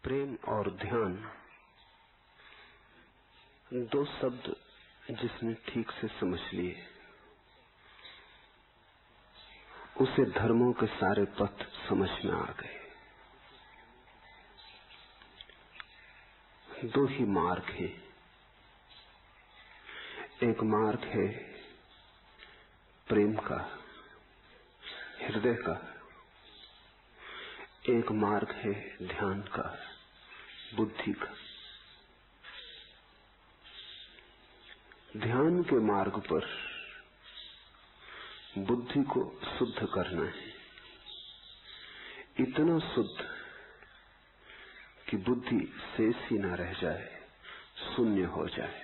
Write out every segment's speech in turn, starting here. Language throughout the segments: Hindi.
प्रेम और ध्यान दो शब्द जिसने ठीक से समझ लिए उसे धर्मों के सारे पथ समझ में आ गए। दो ही मार्ग हैं। एक मार्ग है प्रेम का, हृदय का। एक मार्ग है ध्यान का, बुद्धि का। ध्यान के मार्ग पर बुद्धि को शुद्ध करना है, इतना शुद्ध कि बुद्धि शेष ही न रह जाए, शून्य हो जाए।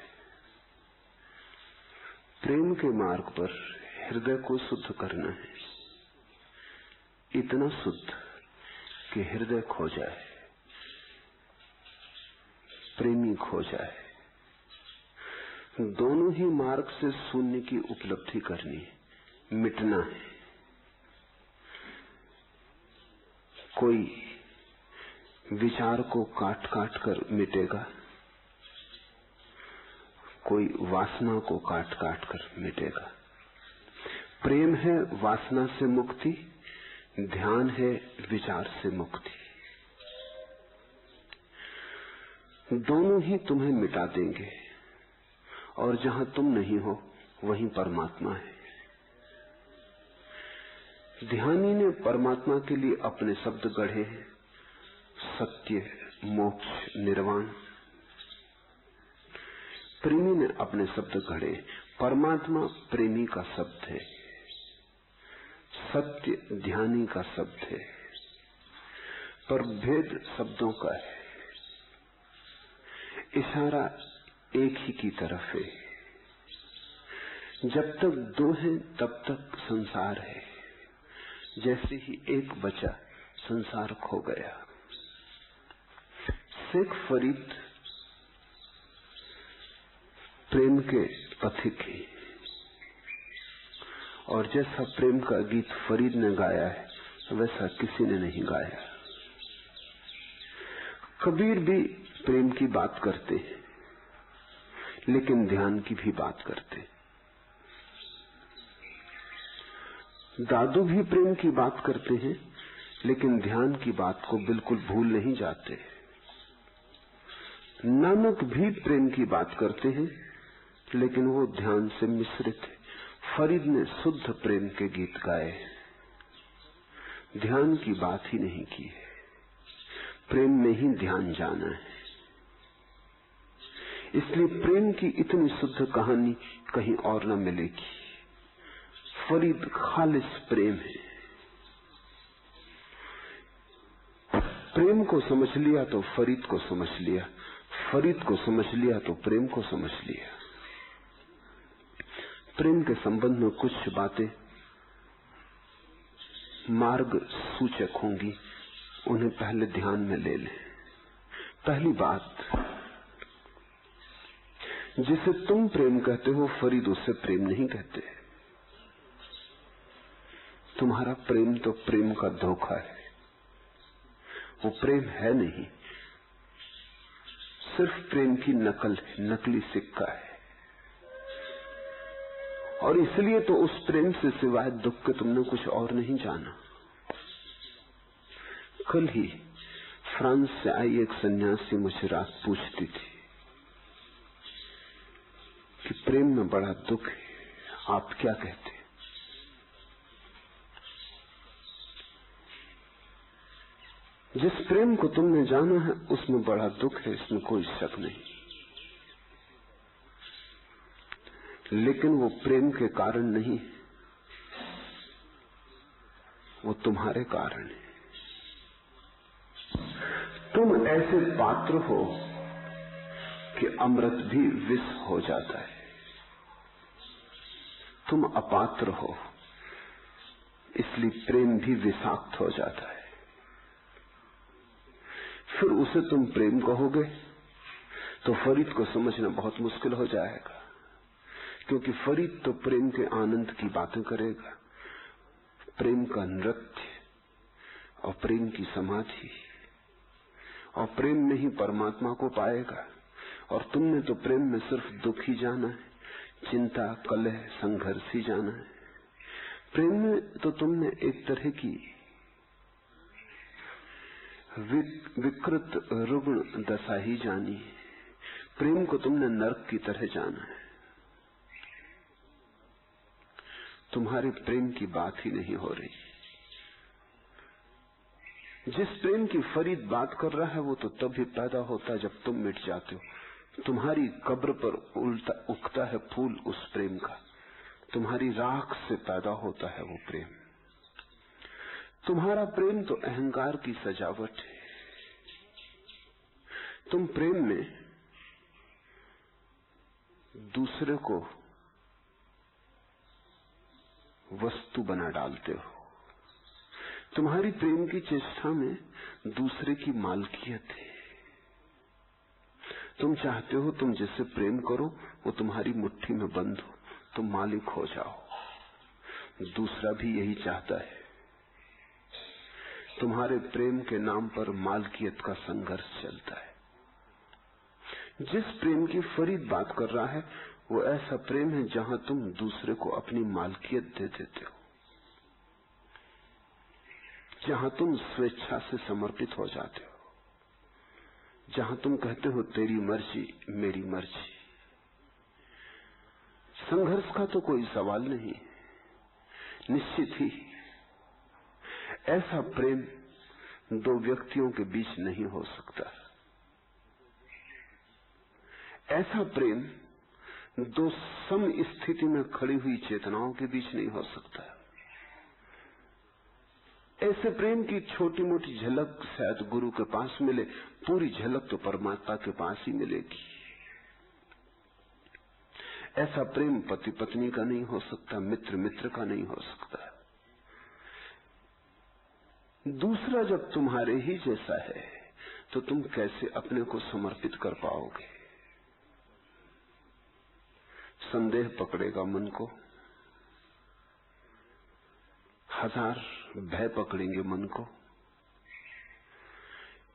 प्रेम के मार्ग पर हृदय को शुद्ध करना है, इतना शुद्ध कि हृदय खो जाए, प्रेमी खो जाए। दोनों ही मार्ग से शून्य की उपलब्धि करनी है, मिटना है। कोई विचार को काट काट कर मिटेगा, कोई वासना को काट काट कर मिटेगा। प्रेम है वासना से मुक्ति, ध्यान है विचार से मुक्ति। दोनों ही तुम्हें मिटा देंगे और जहां तुम नहीं हो वहीं परमात्मा है। ध्यानी ने परमात्मा के लिए अपने शब्द गढ़े हैं, सत्य, मोक्ष, निर्वाण। प्रेमी ने अपने शब्द गढ़े। परमात्मा प्रेमी का शब्द है, सत्य ध्यानी का शब्द है, पर भेद शब्दों का है। इशारा एक ही की तरफ है। जब तक दो हैं तब तक संसार है। जैसे ही एक बचा संसार खो गया। शेख फरीद प्रेम के पथिक हैं और जैसा प्रेम का गीत फरीद ने गाया है वैसा किसी ने नहीं गाया। कबीर भी प्रेम की बात करते हैं लेकिन ध्यान की भी बात करते। दादू भी प्रेम की बात करते हैं लेकिन ध्यान की बात को बिल्कुल भूल नहीं जाते। नानक भी प्रेम की बात करते हैं लेकिन वो ध्यान से मिश्रित है। फरीद ने शुद्ध प्रेम के गीत गाए, ध्यान की बात ही नहीं की है। प्रेम में ही ध्यान जाना है। इसलिए प्रेम की इतनी शुद्ध कहानी कहीं और न मिलेगी। फरीद खालिस प्रेम है। प्रेम को समझ लिया तो फरीद को समझ लिया, फरीद को समझ लिया तो प्रेम को समझ लिया। प्रेम के संबंध में कुछ बातें मार्ग सूचक होंगी, उन्हें पहले ध्यान में ले लें। पहली बात, जिसे तुम प्रेम कहते हो फरीद उसे प्रेम नहीं कहते। तुम्हारा प्रेम तो प्रेम का धोखा है, वो प्रेम है नहीं, सिर्फ प्रेम की नकल है, नकली सिक्का है। और इसलिए तो उस प्रेम से सिवाय दुख के तुमने कुछ और नहीं जाना। कल ही फ्रांस से आई एक सन्यासी मुझे रात पूछती थी कि प्रेम में बड़ा दुख है, आप क्या कहते हैं? जिस प्रेम को तुमने जाना है उसमें बड़ा दुख है, इसमें कोई शक नहीं। लेकिन वो प्रेम के कारण नहीं, वो तुम्हारे कारण है। तुम ऐसे पात्र हो कि अमृत भी विष हो जाता है। तुम अपात्र हो इसलिए प्रेम भी विषाक्त हो जाता है। फिर उसे तुम प्रेम कहोगे तो फरीद को समझना बहुत मुश्किल हो जाएगा, क्योंकि फरीद तो प्रेम के आनंद की बातें करेगा, प्रेम का नृत्य और प्रेम की समाधि और प्रेम में ही परमात्मा को पाएगा। और तुमने तो प्रेम में सिर्फ दुख ही जाना है, चिंता, कलह, संघर्ष ही जाना है। प्रेम में तो तुमने एक तरह की विकृत रुग्ण दशा ही जानी है। प्रेम को तुमने नरक की तरह जाना है। तुम्हारे प्रेम की बात ही नहीं हो रही। जिस प्रेम की फरीद बात कर रहा है वो तो तभी पैदा होता है जब तुम मिट जाते हो। तुम्हारी कब्र पर उगता है फूल उस प्रेम का। तुम्हारी राख से पैदा होता है वो प्रेम। तुम्हारा प्रेम तो अहंकार की सजावट है। तुम प्रेम में दूसरे को वस्तु बना डालते हो। तुम्हारी प्रेम की चेष्टा में दूसरे की मालकियत है। तुम चाहते हो तुम जिससे प्रेम करो वो तुम्हारी मुट्ठी में बंद हो, तुम मालिक हो जाओ। दूसरा भी यही चाहता है। तुम्हारे प्रेम के नाम पर मालकियत का संघर्ष चलता है। जिस प्रेम की फरीद बात कर रहा है वो ऐसा प्रेम है जहां तुम दूसरे को अपनी मालकियत दे देते हो, जहां तुम स्वेच्छा से समर्पित हो जाते हो, जहां तुम कहते हो तेरी मर्जी मेरी मर्जी। संघर्ष का तो कोई सवाल नहीं। निश्चित ही ऐसा प्रेम दो व्यक्तियों के बीच नहीं हो सकता। ऐसा प्रेम दो सम स्थिति में खड़ी हुई चेतनाओं के बीच नहीं हो सकता। ऐसे प्रेम की छोटी मोटी झलक शायद गुरु के पास मिले, पूरी झलक तो परमात्मा के पास ही मिलेगी। ऐसा प्रेम पति पत्नी का नहीं हो सकता, मित्र मित्र का नहीं हो सकता। दूसरा जब तुम्हारे ही जैसा है तो तुम कैसे अपने को समर्पित कर पाओगे? संदेह पकड़ेगा मन को, हजार भय पकड़ेंगे मन को।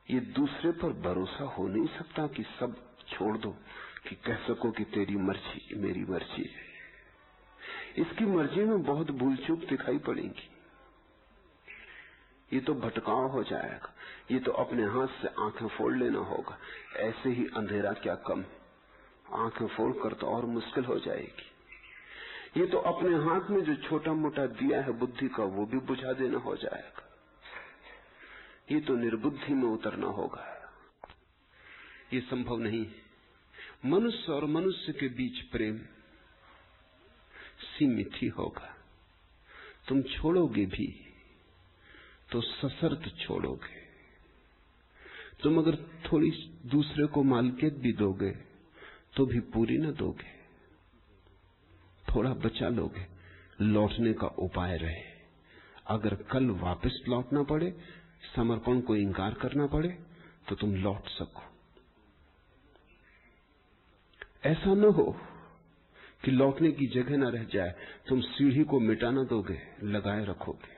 ये दूसरे पर भरोसा हो नहीं सकता कि सब छोड़ दो, कि कह सको कि तेरी मर्जी मेरी मर्जी है। इसकी मर्जी में बहुत भूल चूक दिखाई पड़ेगी। ये तो भटकाव हो जाएगा। ये तो अपने हाथ से आंखें फोड़ लेना होगा। ऐसे ही अंधेरा क्या कम है, आंखें फोड़ कर तो और मुश्किल हो जाएगी। ये तो अपने हाथ में जो छोटा मोटा दिया है बुद्धि का वो भी बुझा देना हो जाएगा। ये तो निर्बुद्धि में उतरना होगा। ये संभव नहीं है। मनुष्य और मनुष्य के बीच प्रेम सीमित ही होगा। तुम छोड़ोगे भी तो सशर्त छोड़ोगे। तुम अगर थोड़ी दूसरे को मालकियत भी दोगे तो भी पूरी न दोगे, थोड़ा बचा लोगे, लौटने का उपाय रहे। अगर कल वापस लौटना पड़े, समर्पण को इंकार करना पड़े, तो तुम लौट सको। ऐसा न हो कि लौटने की जगह न रह जाए, तुम सीढ़ी को मिटा न दोगे, लगाए रखोगे।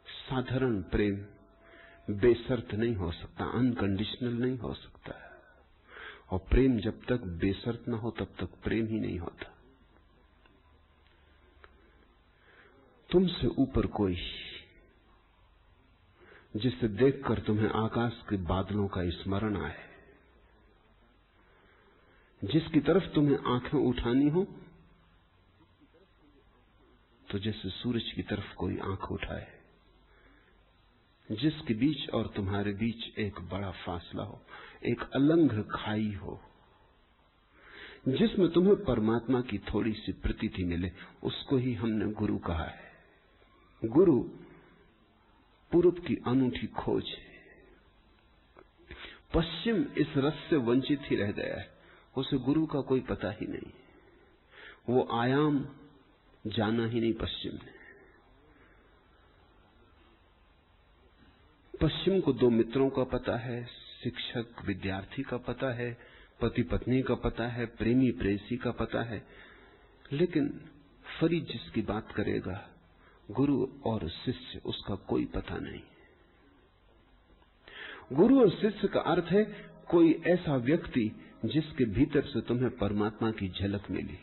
साधारण प्रेम बेशर्त नहीं हो सकता, अनकंडीशनल नहीं हो सकता। और प्रेम जब तक बेशर्त न हो तब तक प्रेम ही नहीं होता। तुमसे ऊपर कोई जिसे देखकर तुम्हें आकाश के बादलों का स्मरण आए, जिसकी तरफ तुम्हें आंखें उठानी हो, तो जैसे सूरज की तरफ कोई आंख उठाए, जिसके बीच और तुम्हारे बीच एक बड़ा फासला हो, एक अलंघ खाई हो, जिसमें तुम्हें परमात्मा की थोड़ी सी प्रतीति मिले, उसको ही हमने गुरु कहा है। गुरु पूरब की अनूठी खोज है। पश्चिम इस रस से वंचित ही रह गया है, उसे गुरु का कोई पता ही नहीं। वो आयाम जाना ही नहीं पश्चिम ने। पश्चिम को दो मित्रों का पता है, शिक्षक विद्यार्थी का पता है, पति पत्नी का पता है, प्रेमी प्रेयसी का पता है, लेकिन फरीद जिसकी बात करेगा, गुरु और शिष्य, उसका कोई पता नहीं। गुरु और शिष्य का अर्थ है कोई ऐसा व्यक्ति जिसके भीतर से तुम्हें परमात्मा की झलक मिली,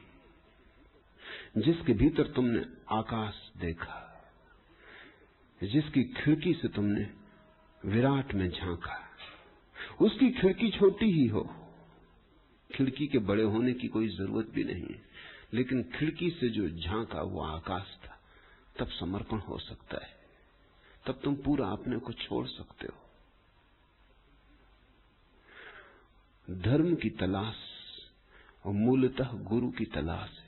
जिसके भीतर तुमने आकाश देखा, जिसकी खिड़की से तुमने विराट में झांका। उसकी खिड़की छोटी ही हो, खिड़की के बड़े होने की कोई जरूरत भी नहीं है, लेकिन खिड़की से जो झांका वो आकाश था। तब समर्पण हो सकता है, तब तुम पूरा अपने को छोड़ सकते हो। धर्म की तलाश और मूलतः गुरु की तलाश है,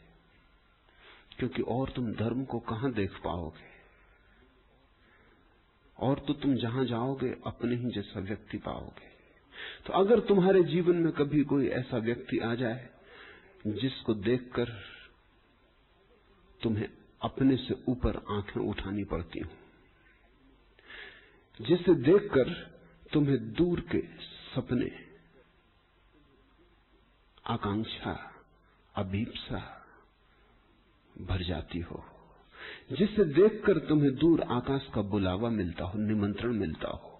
क्योंकि और तुम धर्म को कहां देख पाओगे? और तो तुम जहां जाओगे अपने ही जैसा व्यक्ति पाओगे। तो अगर तुम्हारे जीवन में कभी कोई ऐसा व्यक्ति आ जाए जिसको देखकर तुम्हें अपने से ऊपर आंखें उठानी पड़ती हो, जिसे देखकर तुम्हें दूर के सपने, आकांक्षा, अभीप्सा भर जाती हो, जिसे देखकर तुम्हें दूर आकाश का बुलावा मिलता हो, निमंत्रण मिलता हो,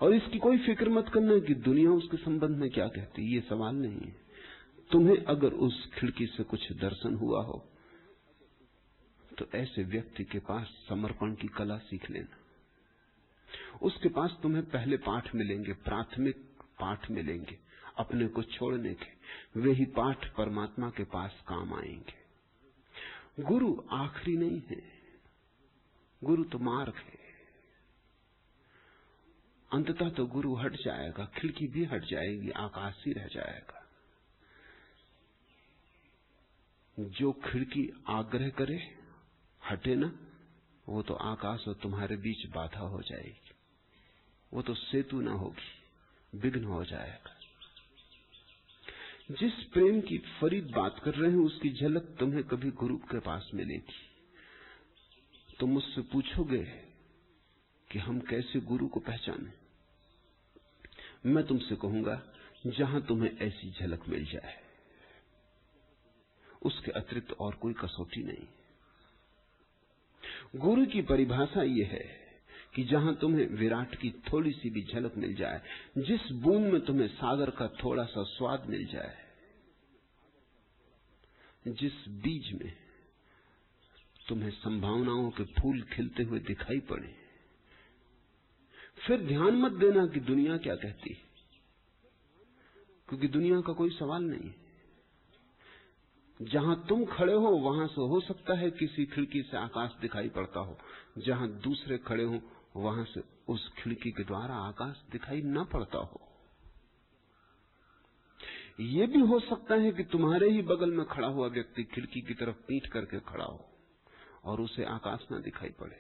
और इसकी कोई फिक्र मत करना कि दुनिया उसके संबंध में क्या कहती, ये सवाल नहीं है। तुम्हें अगर उस खिड़की से कुछ दर्शन हुआ हो तो ऐसे व्यक्ति के पास समर्पण की कला सीख लेना। उसके पास तुम्हें पहले पाठ मिलेंगे, प्राथमिक पाठ मिलेंगे अपने को छोड़ने के। वे ही पाठ परमात्मा के पास काम आएंगे। गुरु आखिरी नहीं है, गुरु तो मार्ग है। अंततः तो गुरु हट जाएगा, खिड़की भी हट जाएगी, आकाश ही रह जाएगा। जो खिड़की आग्रह करे हटे ना, वो तो आकाश और तुम्हारे बीच बाधा हो जाएगी, वो तो सेतु ना होगी, विघ्न हो जाएगा। जिस प्रेम की फरीद बात कर रहे हैं उसकी झलक तुम्हें कभी गुरु के पास मिलेगी। तुम मुझसे पूछोगे कि हम कैसे गुरु को पहचानें? मैं तुमसे कहूंगा जहां तुम्हें ऐसी झलक मिल जाए, उसके अतिरिक्त और कोई कसौटी नहीं। गुरु की परिभाषा यह है कि जहां तुम्हें विराट की थोड़ी सी भी झलक मिल जाए, जिस बूंद में तुम्हें सागर का थोड़ा सा स्वाद मिल जाए, जिस बीज में तुम्हें संभावनाओं के फूल खिलते हुए दिखाई पड़े, फिर ध्यान मत देना कि दुनिया क्या कहती है, क्योंकि दुनिया का कोई सवाल नहीं है। जहां तुम खड़े हो वहां से हो सकता है किसी खिड़की से आकाश दिखाई पड़ता हो, जहां दूसरे खड़े हो वहां से उस खिड़की के द्वारा आकाश दिखाई न पड़ता हो। यह भी हो सकता है कि तुम्हारे ही बगल में खड़ा हुआ व्यक्ति खिड़की की तरफ पीठ करके खड़ा हो और उसे आकाश न दिखाई पड़े।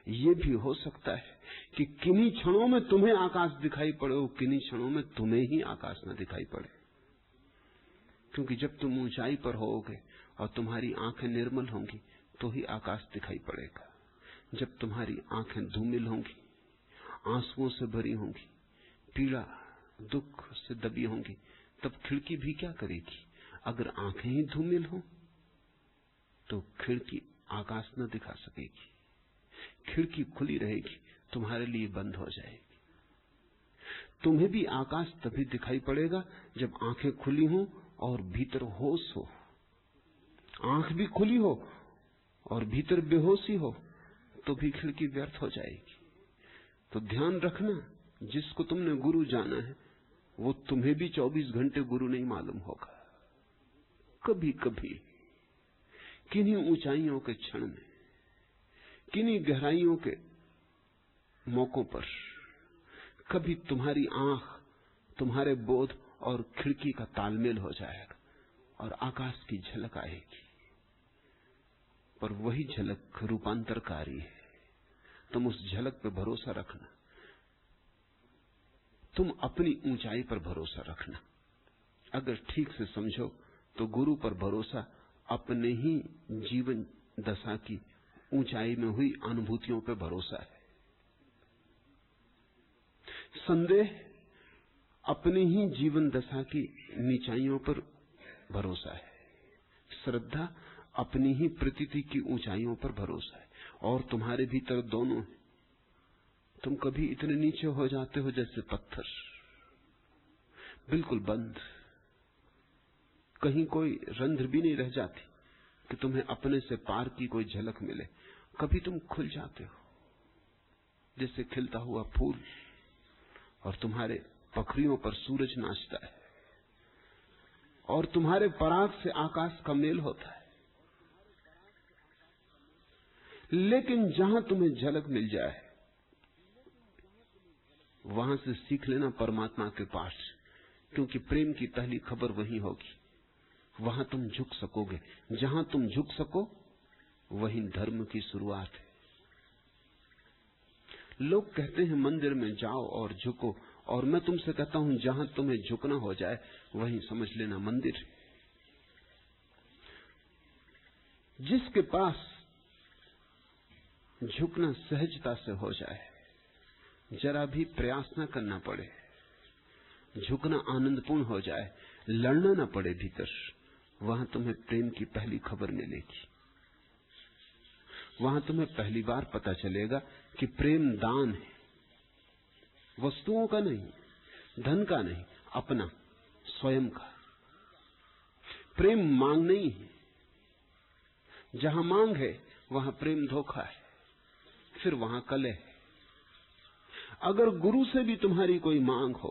यह भी हो सकता है कि किन्हीं क्षणों में तुम्हें आकाश दिखाई पड़े हो, किन्हीं क्षणों में तुम्हें ही आकाश न दिखाई पड़े। क्योंकि जब तुम ऊंचाई पर होगे और तुम्हारी आंखें निर्मल होंगी तो ही आकाश दिखाई पड़ेगा। जब तुम्हारी आंखें धूमिल होंगी, आंसुओं से भरी होंगी, पीड़ा दुख से दबी होंगी, तब खिड़की भी क्या करेगी? अगर आंखें ही धूमिल हो तो खिड़की आकाश न दिखा सकेगी। खिड़की खुली रहेगी, तुम्हारे लिए बंद हो जाएगी। तुम्हें भी आकाश तभी दिखाई पड़ेगा जब आंखें खुली हों और भीतर होश हो। आंख भी खुली हो और भीतर बेहोशी हो तो भी खिड़की व्यर्थ हो जाएगी। तो ध्यान रखना, जिसको तुमने गुरु जाना है वो तुम्हें भी 24 घंटे गुरु नहीं मालूम होगा। कभी कभी किन्हीं ऊंचाइयों के क्षण में, किन्हीं गहराइयों के मौकों पर कभी तुम्हारी आंख, तुम्हारे बोध और खिड़की का तालमेल हो जाएगा और आकाश की झलक आएगी। पर वही झलक रूपांतरकारी है। तुम उस झलक पर भरोसा रखना, तुम अपनी ऊंचाई पर भरोसा रखना। अगर ठीक से समझो तो गुरु पर भरोसा अपने ही जीवन दशा की ऊंचाई में हुई अनुभूतियों पर भरोसा है। संदेह अपनी ही जीवन दशा की नीचाइयों पर भरोसा है। श्रद्धा अपनी ही प्रतीति की ऊंचाइयों पर भरोसा है। और तुम्हारे भीतर दोनों है। तुम कभी इतने नीचे हो जाते हो जैसे पत्थर, बिल्कुल बंद, कहीं कोई रंध्र भी नहीं रह जाती कि तुम्हें अपने से पार की कोई झलक मिले। कभी तुम खुल जाते हो जैसे खिलता हुआ फूल, और तुम्हारे पखरियों पर सूरज नाचता है, और तुम्हारे पराग से आकाश का मेल होता है। लेकिन जहां तुम्हें झलक मिल जाए, वहां से सीख लेना परमात्मा के पास, क्योंकि प्रेम की पहली खबर वहीं होगी। वहां तुम झुक सकोगे। जहां तुम झुक सको वहीं धर्म की शुरुआत है। लोग कहते हैं मंदिर में जाओ और झुको, और मैं तुमसे कहता हूं जहां तुम्हें झुकना हो जाए वहीं समझ लेना मंदिर है। जिसके पास झुकना सहजता से हो जाए, जरा भी प्रयास न करना पड़े, झुकना आनंदपूर्ण हो जाए, लड़ना न पड़े भीतर, वहां तुम्हें प्रेम की पहली खबर मिलेगी। वहां तुम्हें पहली बार पता चलेगा कि प्रेम दान है, वस्तुओं का नहीं, धन का नहीं, अपना, स्वयं का। प्रेम मांग नहीं है। जहां मांग है वहां प्रेम धोखा है, फिर वहां कलह है। अगर गुरु से भी तुम्हारी कोई मांग हो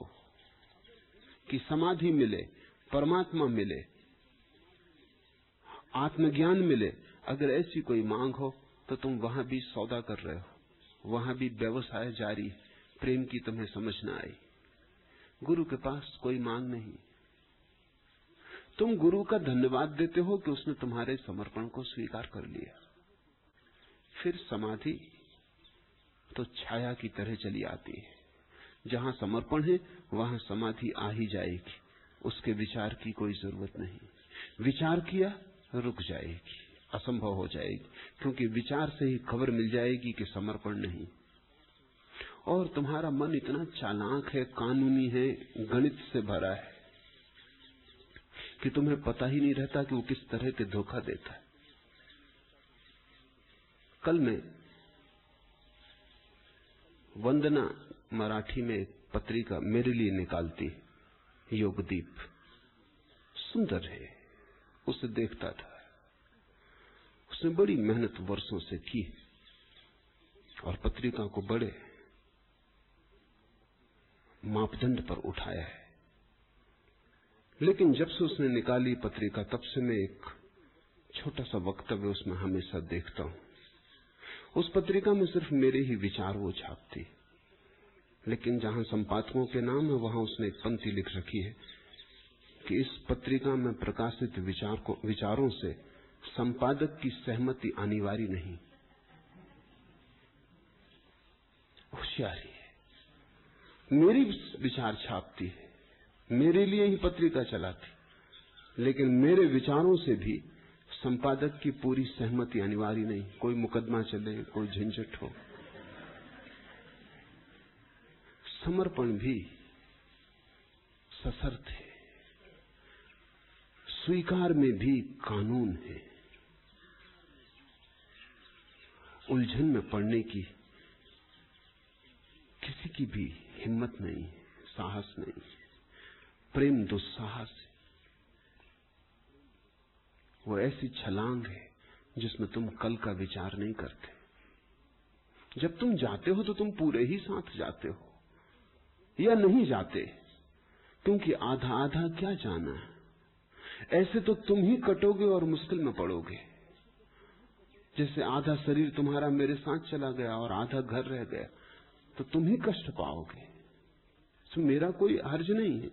कि समाधि मिले, परमात्मा मिले, आत्मज्ञान मिले, अगर ऐसी कोई मांग हो तो तुम वहां भी सौदा कर रहे हो, वहां भी व्यवसाय जारी, प्रेम की तुम्हें समझ न आई। गुरु के पास कोई मांग नहीं। तुम गुरु का धन्यवाद देते हो कि उसने तुम्हारे समर्पण को स्वीकार कर लिया। फिर समाधि तो छाया की तरह चली आती है। जहां समर्पण है वहां समाधि आ ही जाएगी, उसके विचार की कोई जरूरत नहीं। विचार किया रुक जाएगी, असंभव हो जाएगी, क्योंकि विचार से ही खबर मिल जाएगी कि समर्पण नहीं। और तुम्हारा मन इतना चालाक है, कानूनी है, गणित से भरा है कि तुम्हें पता ही नहीं रहता कि वो किस तरह के धोखा देता है। कल मैं वंदना मराठी में एक पत्रिका मेरे लिए निकालती, योगदीप, सुंदर है, उसे देखता था। उसने बड़ी मेहनत वर्षों से की और पत्रिका को बड़े मापदंड पर उठाया है। लेकिन जब से उसने निकाली पत्रिका, तब से मैं एक छोटा सा वक्तव्य उसमें हमेशा देखता हूं। उस पत्रिका में सिर्फ मेरे ही विचार वो छापती, लेकिन जहां संपादकों के नाम है वहां उसने एक पंक्ति लिख रखी है कि इस पत्रिका में प्रकाशित विचारों से संपादक की सहमति अनिवार्य नहीं। होशियारी है। मेरी विचार छापती है, मेरे लिए ही पत्रिका चलाती, लेकिन मेरे विचारों से भी संपादक की पूरी सहमति अनिवार्य नहीं। कोई मुकदमा चले, कोई झंझट हो। समर्पण भी सशर्त है, स्वीकार में भी कानून है। उलझन में पड़ने की किसी की भी हिम्मत नहीं, साहस नहीं। प्रेम दुस्साहस है, वो ऐसी छलांग है जिसमें तुम कल का विचार नहीं करते। जब तुम जाते हो तो तुम पूरे ही साथ जाते हो, या नहीं जाते, क्योंकि आधा आधा क्या जाना है। ऐसे तो तुम ही कटोगे और मुश्किल में पड़ोगे। जैसे आधा शरीर तुम्हारा मेरे साथ चला गया और आधा घर रह गया, तो तुम ही कष्ट पाओगे। तो मेरा कोई हर्ज नहीं है,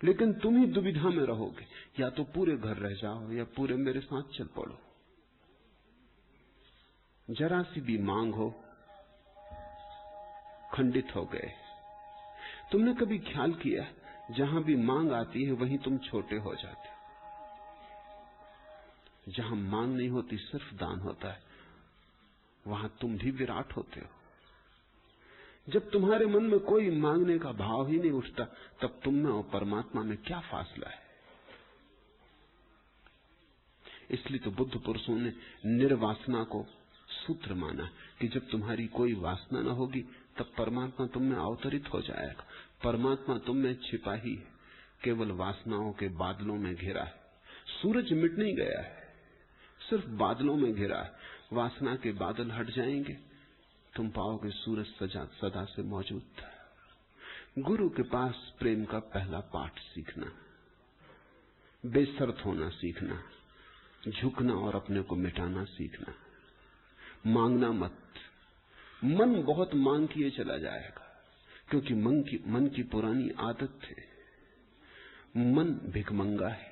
लेकिन तुम ही दुविधा में रहोगे, या तो पूरे घर रह जाओ या पूरे मेरे साथ चल पड़ो। जरा सी भी मांग हो, खंडित हो गए। तुमने कभी ख्याल किया, जहां भी मांग आती है वहीं तुम छोटे हो जाते हो। जहां मांग नहीं होती, सिर्फ दान होता है, वहां तुम भी विराट होते हो। जब तुम्हारे मन में कोई मांगने का भाव ही नहीं उठता, तब तुम में और परमात्मा में क्या फासला है। इसलिए तो बुद्ध पुरुषों ने निर्वासना को सूत्र माना कि जब तुम्हारी कोई वासना न होगी तब परमात्मा तुम में अवतरित हो जाएगा। परमात्मा तुम में छिपा ही है, केवल वासनाओं के बादलों में घिरा है। सूरज मिट नहीं गया है, सिर्फ बादलों में घिरा है। वासना के बादल हट जाएंगे, तुम पाओगे सूरज सदा से मौजूद था। गुरु के पास प्रेम का पहला पाठ सीखना, बेशर्त होना सीखना, झुकना और अपने को मिटाना सीखना, मांगना मत। मन बहुत मांग किए चला जाएगा, क्योंकि मन की पुरानी आदत है। मन भिखमंगा है।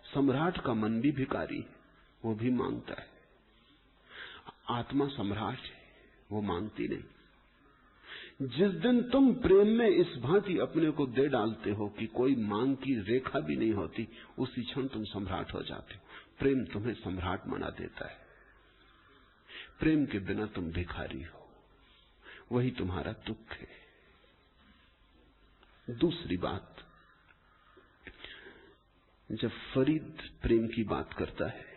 सम्राट का मन भी भिखारी, वो भी मांगता है। आत्मा सम्राट है, वो मांगती नहीं। जिस दिन तुम प्रेम में इस भांति अपने को दे डालते हो कि कोई मांग की रेखा भी नहीं होती, उसी क्षण तुम सम्राट हो जाते हो। प्रेम तुम्हें सम्राट बना देता है। प्रेम के बिना तुम भिखारी हो, वही तुम्हारा दुख है। दूसरी बात, जब फरीद प्रेम की बात करता है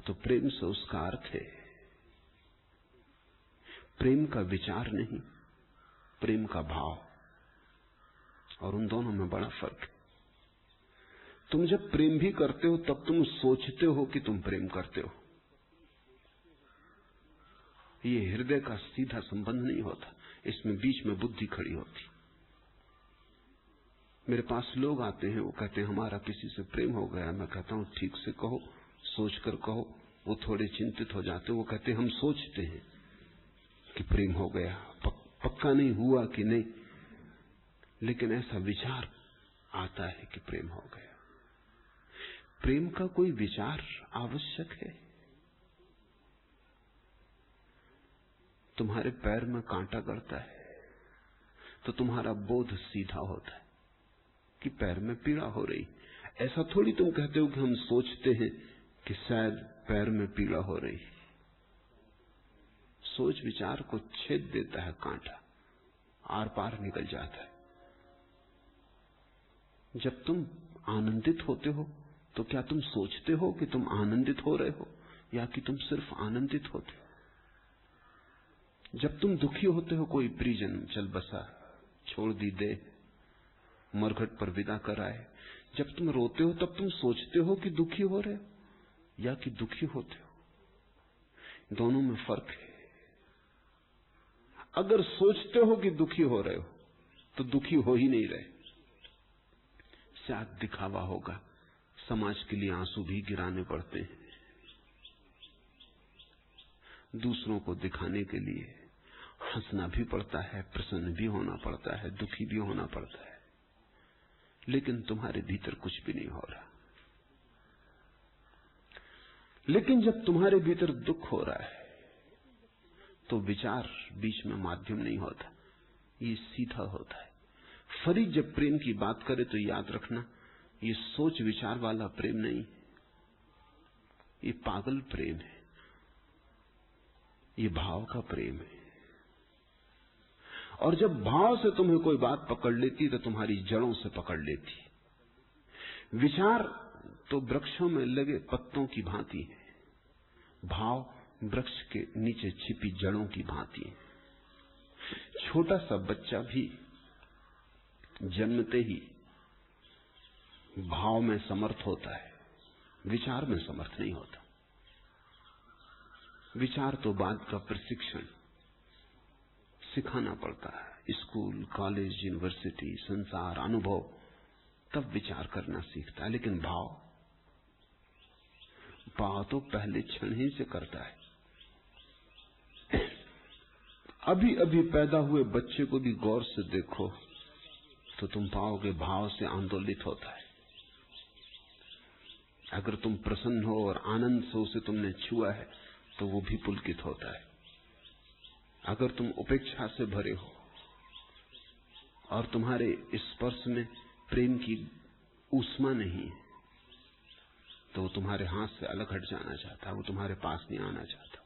तो प्रेम से उसका अर्थ है प्रेम का विचार नहीं, प्रेम का भाव। और उन दोनों में बड़ा फर्क है। तुम जब प्रेम भी करते हो तब तुम सोचते हो कि तुम प्रेम करते हो। ये हृदय का सीधा संबंध नहीं होता, इसमें बीच में बुद्धि खड़ी होती। मेरे पास लोग आते हैं, वो कहते हैं हमारा किसी से प्रेम हो गया। मैं कहता हूं ठीक से कहो, सोचकर कहो। वो थोड़े चिंतित हो जाते हैं। वो कहते हैं हम सोचते हैं कि प्रेम हो गया, पक्का नहीं हुआ कि नहीं, लेकिन ऐसा विचार आता है कि प्रेम हो गया। प्रेम का कोई विचार आवश्यक है? तुम्हारे पैर में कांटा गड़ता है तो तुम्हारा बोध सीधा होता है कि पैर में पीड़ा हो रही। ऐसा थोड़ी तुम कहते हो कि हम सोचते हैं कि शायद पैर में पीड़ा हो रही। सोच विचार को छेद देता है कांटा, आर पार निकल जाता है। जब तुम आनंदित होते हो तो क्या तुम सोचते हो कि तुम आनंदित हो रहे हो, या कि तुम सिर्फ आनंदित होते हो? जब तुम दुखी होते हो, कोई परिजन चल बसा, छोड़ दी दे, मरघट पर विदा कराए, जब तुम रोते हो तब तुम सोचते हो कि दुखी हो रहे हो या कि दुखी होते हो? दोनों में फर्क है। अगर सोचते हो कि दुखी हो रहे हो तो दुखी हो ही नहीं रहे। शायद दिखावा होगा, समाज के लिए आंसू भी गिराने पड़ते हैं, दूसरों को दिखाने के लिए हंसना भी पड़ता है, प्रसन्न भी होना पड़ता है, दुखी भी होना पड़ता है, लेकिन तुम्हारे भीतर कुछ भी नहीं हो रहा। लेकिन जब तुम्हारे भीतर दुख हो रहा है तो विचार बीच में माध्यम नहीं होता, ये सीधा होता है। फरीद जब प्रेम की बात करे तो याद रखना, ये सोच विचार वाला प्रेम नहीं, ये पागल प्रेम है, ये भाव का प्रेम है। और जब भाव से तुम्हें कोई बात पकड़ लेती तो तुम्हारी जड़ों से पकड़ लेती। विचार तो वृक्षों में लगे पत्तों की भांति है, भाव वृक्ष के नीचे छिपी जड़ों की भांति है। छोटा सा बच्चा भी जन्मते ही भाव में समर्थ होता है, विचार में समर्थ नहीं होता। विचार तो बाद का प्रशिक्षण, सिखाना पड़ता है, स्कूल, कॉलेज, यूनिवर्सिटी, संसार, अनुभव, तब विचार करना सीखता है। लेकिन भाव तो पहले क्षण ही से करता है। अभी अभी पैदा हुए बच्चे को भी गौर से देखो तो तुम पाओगे भाव से आंदोलित होता है। अगर तुम प्रसन्न हो और आनंद से उसे तुमने छुआ है तो वो भी पुलकित होता है। अगर तुम उपेक्षा से भरे हो और तुम्हारे स्पर्श में प्रेम की ऊष्मा नहीं है तो वो तुम्हारे हाथ से अलग हट जाना चाहता है, वो तुम्हारे पास नहीं आना चाहता।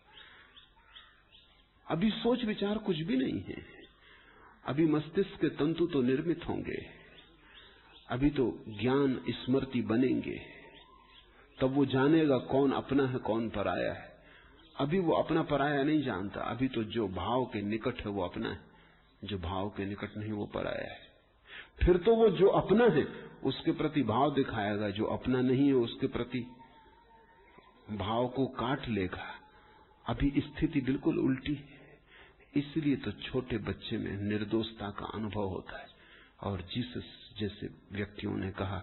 अभी सोच विचार कुछ भी नहीं है, अभी मस्तिष्क के तंतु तो निर्मित होंगे, अभी तो ज्ञान स्मृति बनेंगे, तब वो जानेगा कौन अपना है कौन पराया है। अभी वो अपना पराया नहीं जानता। अभी तो जो भाव के निकट है वो अपना है, जो भाव के निकट नहीं वो पराया है। फिर तो वो जो अपना है उसके प्रति भाव दिखाएगा, जो अपना नहीं है उसके प्रति भाव को काट लेगा। अभी स्थिति बिल्कुल उल्टी है। इसलिए तो छोटे बच्चे में निर्दोषता का अनुभव होता है। और जीसस जैसे व्यक्तियों ने कहा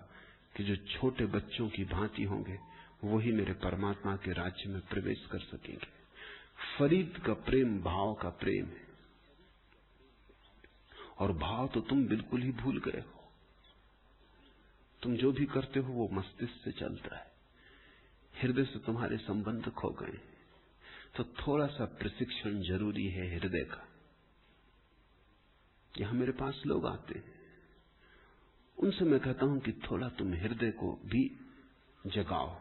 कि जो छोटे बच्चों की भांति होंगे वही मेरे परमात्मा के राज्य में प्रवेश कर सकेंगे। फरीद का प्रेम भाव का प्रेम है, और भाव तो तुम बिल्कुल ही भूल गए हो। तुम जो भी करते हो वो मस्तिष्क से चलता है, हृदय से तुम्हारे संबंध खो गए। तो थोड़ा सा प्रशिक्षण जरूरी है हृदय का। यहां मेरे पास लोग आते हैं, उनसे मैं कहता हूं कि थोड़ा तुम हृदय को भी जगाओ।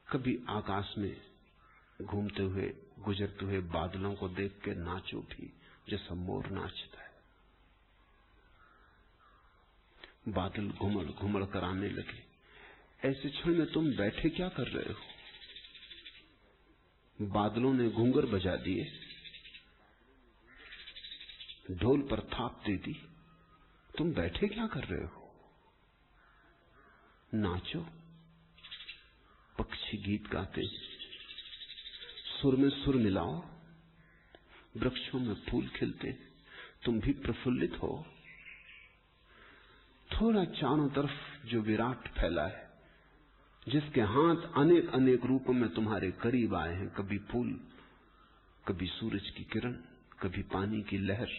कभी आकाश में घूमते हुए गुजरते हुए बादलों को देख के नाचो भी, जैसा मोर नाचता है। बादल घुमड़ घुमड़ कर आने लगे, ऐसे क्षण में तुम बैठे क्या कर रहे हो? बादलों ने घूंगर बजा दिए, ढोल पर थाप दे दी, तुम बैठे क्या कर रहे हो? नाचो। पक्षी गीत गाते, सुर में सुर मिलाओ। वृक्षों में फूल खिलते, तुम भी प्रफुल्लित हो। थोड़ा चारों तरफ जो विराट फैला है, जिसके हाथ अनेक अनेक रूपों में तुम्हारे करीब आए हैं, कभी फूल, कभी सूरज की किरण, कभी पानी की लहर,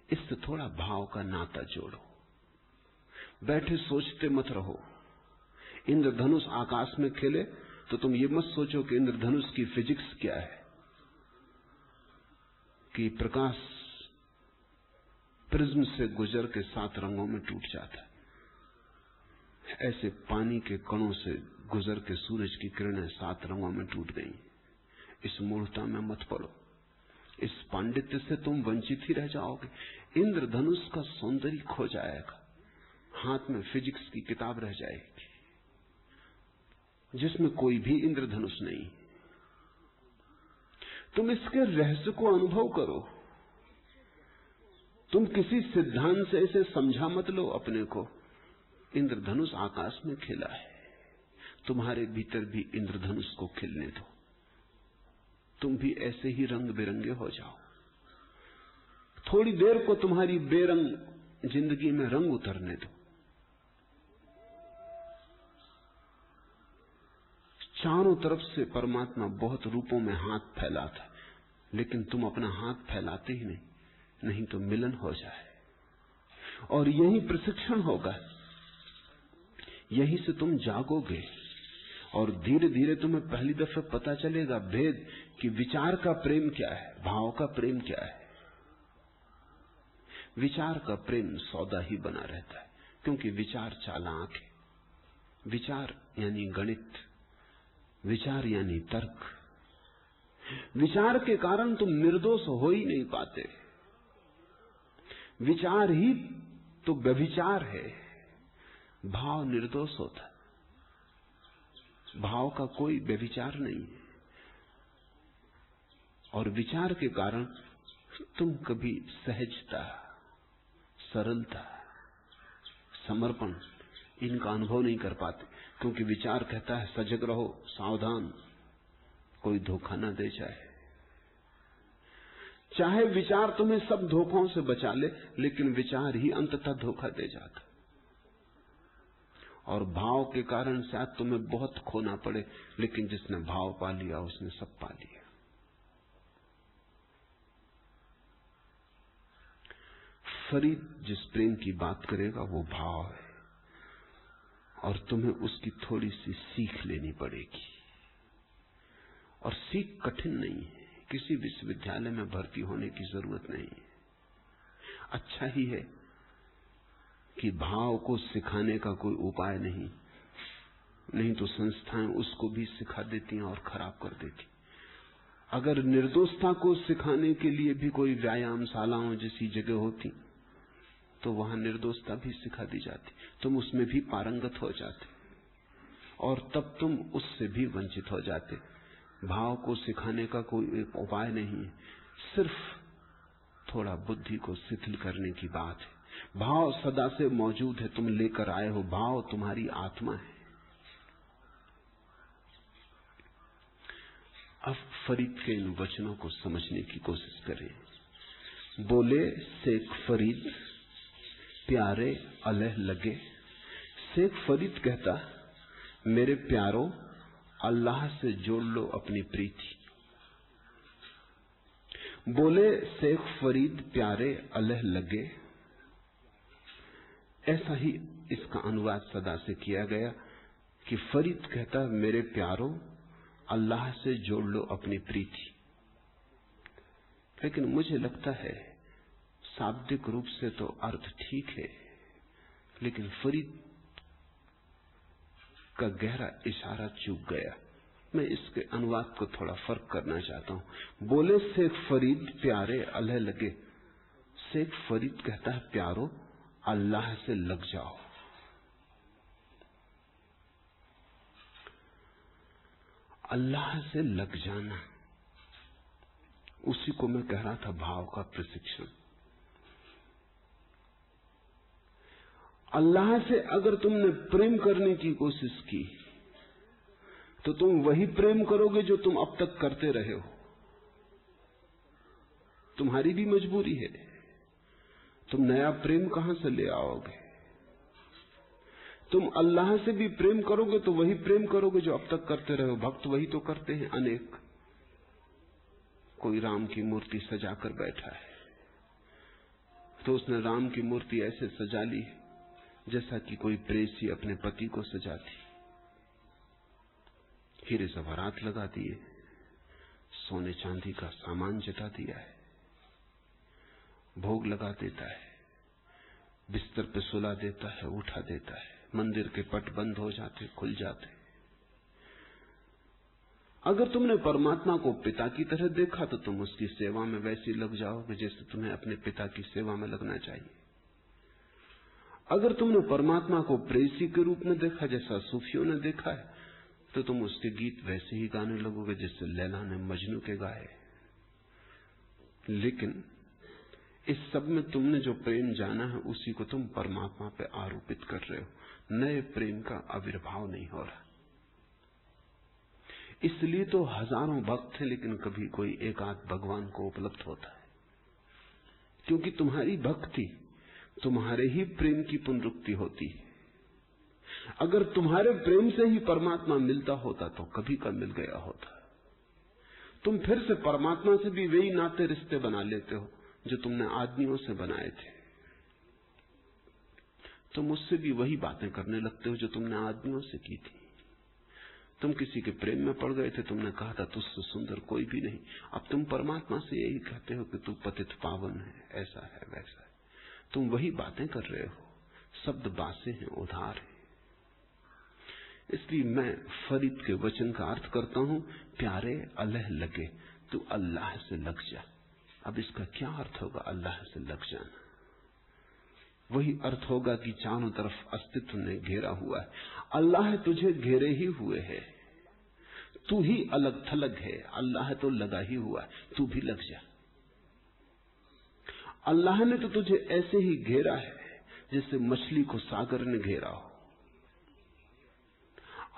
इससे थोड़ा भाव का नाता जोड़ो। बैठे सोचते मत रहो। इंद्रधनुष आकाश में खेले तो तुम ये मत सोचो कि इंद्रधनुष की फिजिक्स क्या है, कि प्रकाश प्रिज्म से गुजर के 7 रंगों में टूट जाता है। ऐसे पानी के कणों से गुजर के सूरज की किरणें 7 रंगों में टूट गई। इस मूर्खता में मत पड़ो, इस पांडित्य से तुम वंचित ही रह जाओगे। इंद्रधनुष का सौंदर्य खो जाएगा, हाथ में फिजिक्स की किताब रह जाएगी जिसमें कोई भी इंद्रधनुष नहीं। तुम इसके रहस्य को अनुभव करो। तुम किसी सिद्धांत से इसे समझा मत लो अपने को। इंद्रधनुष आकाश में खिला है, तुम्हारे भीतर भी इंद्रधनुष को खिलने दो। तुम भी ऐसे ही रंग बिरंगे हो जाओ। थोड़ी देर को तुम्हारी बेरंग जिंदगी में रंग उतरने दो। चारों तरफ से परमात्मा बहुत रूपों में हाथ फैलाता है, लेकिन तुम अपना हाथ फैलाते ही नहीं तो मिलन हो जाए। और यही प्रशिक्षण होगा, यहीं से तुम जागोगे और धीरे धीरे तुम्हें पहली दफे पता चलेगा भेद कि विचार का प्रेम क्या है, भाव का प्रेम क्या है। विचार का प्रेम सौदा ही बना रहता है, क्योंकि विचार चालाक है। विचार यानी गणित, विचार यानी तर्क। विचार के कारण तुम निर्दोष हो ही नहीं पाते। विचार ही तो व्यभिचार है। भाव निर्दोष होता है, भाव का कोई व्यभिचार नहीं है। और विचार के कारण तुम कभी सहजता, सरलता, समर्पण इनका अनुभव नहीं कर पाते, क्योंकि विचार कहता है सजग रहो, सावधान, कोई धोखा न दे जाए। चाहे विचार तुम्हें सब धोखों से बचा ले, लेकिन विचार ही अंततः धोखा दे जाता। और भाव के कारण शायद तुम्हें बहुत खोना पड़े, लेकिन जिसने भाव पा लिया उसने सब पा लिया। फरीद जिस प्रेम की बात करेगा वो भाव है, और तुम्हें उसकी थोड़ी सी सीख लेनी पड़ेगी। और सीख कठिन नहीं है, किसी विश्वविद्यालय में भर्ती होने की जरूरत नहीं है। अच्छा ही है कि भाव को सिखाने का कोई उपाय नहीं तो संस्थाएं उसको भी सिखा देती हैं और खराब कर देती। अगर निर्दोषता को सिखाने के लिए भी कोई व्यायामशालाओं जैसी जगह होती तो वहां निर्दोषता भी सिखा दी जाती, तुम उसमें भी पारंगत हो जाते, और तब तुम उससे भी वंचित हो जाते। भाव को सिखाने का कोई एक उपाय नहीं है, सिर्फ थोड़ा बुद्धि को शिथिल करने की बात है। भाव सदा से मौजूद है, तुम लेकर आए हो, भाव तुम्हारी आत्मा है। अब फरीद के इन वचनों को समझने की कोशिश करें। बोले शेख फरीद प्यारे अलह लगे। शेख फरीद कहता, मेरे प्यारों, अल्लाह से जोड़ लो अपनी प्रीति। बोले शेख फरीद प्यारे अलह लगे। ऐसा ही इसका अनुवाद सदा से किया गया कि फरीद कहता, मेरे प्यारों, अल्लाह से जोड़ लो अपनी प्रीति। लेकिन मुझे लगता है शाब्दिक रूप से तो अर्थ ठीक है, लेकिन फरीद का गहरा इशारा चूक गया। मैं इसके अनुवाद को थोड़ा फर्क करना चाहता हूं। बोले शेख फरीद प्यारे अलह लगे। शेख फरीद कहता है, प्यारो, अल्लाह से लग जाओ। अल्लाह से लग जाना, उसी को मैं कह रहा था भाव का प्रशिक्षण। अल्लाह से अगर तुमने प्रेम करने की कोशिश की तो तुम वही प्रेम करोगे जो तुम अब तक करते रहे हो। तुम्हारी भी मजबूरी है, तुम नया प्रेम कहां से ले आओगे? तुम अल्लाह से भी प्रेम करोगे तो वही प्रेम करोगे जो अब तक करते रहे हो। भक्त वही तो करते हैं अनेक। कोई राम की मूर्ति सजाकर बैठा है तो उसने राम की मूर्ति ऐसे सजा ली जैसा कि कोई प्रेसी अपने पति को सजाती। हीरे जवाहरात लगा दिए, सोने चांदी का सामान जता दिया है, भोग लगा देता है, बिस्तर पे सुला देता है, उठा देता है, मंदिर के पट बंद हो जाते, खुल जाते। अगर तुमने परमात्मा को पिता की तरह देखा तो तुम उसकी सेवा में वैसे लग जाओगे जैसे तुम्हें अपने पिता की सेवा में लगना चाहिए। अगर तुमने परमात्मा को प्रेसी के रूप में देखा जैसा सूफियों ने देखा है तो तुम उसके गीत वैसे ही गाने लगोगे जैसे लैला ने मजनू के गाए। लेकिन इस सब में तुमने जो प्रेम जाना है उसी को तुम परमात्मा पे आरोपित कर रहे हो। नए प्रेम का आविर्भाव नहीं हो रहा। इसलिए तो हजारों भक्त हैं लेकिन कभी कोई एक आध भगवान को उपलब्ध होता है, क्योंकि तुम्हारी भक्ति तुम्हारे ही प्रेम की पुनरुक्ति होती है। अगर तुम्हारे प्रेम से ही परमात्मा मिलता होता तो कभी का मिल गया होता। तुम फिर से परमात्मा से भी वही नाते रिश्ते बना लेते हो जो तुमने आदमियों से बनाए थे। तुम उससे भी वही बातें करने लगते हो जो तुमने आदमियों से की थी। तुम किसी के प्रेम में पड़ गए थे, तुमने कहा था तुझसे सुंदर कोई भी नहीं। अब तुम परमात्मा से यही कहते हो कि तू पतित पावन है, ऐसा है, वैसा है। तुम वही बातें कर रहे हो, शब्द बासे हैं, उधार है। इसलिए मैं फरीद के वचन का अर्थ करता हूं, प्यारे अलह लगे, तू अल्लाह से लग जा। अब इसका क्या अर्थ होगा अल्लाह से लग जाना? वही अर्थ होगा कि चारों तरफ अस्तित्व ने घेरा हुआ है, अल्लाह तुझे घेरे ही हुए है, तू ही अलग थलग है, अल्लाह तो लगा ही हुआ है, तू भी लग जा। अल्लाह ने तो तुझे ऐसे ही घेरा है जैसे मछली को सागर ने घेरा हो।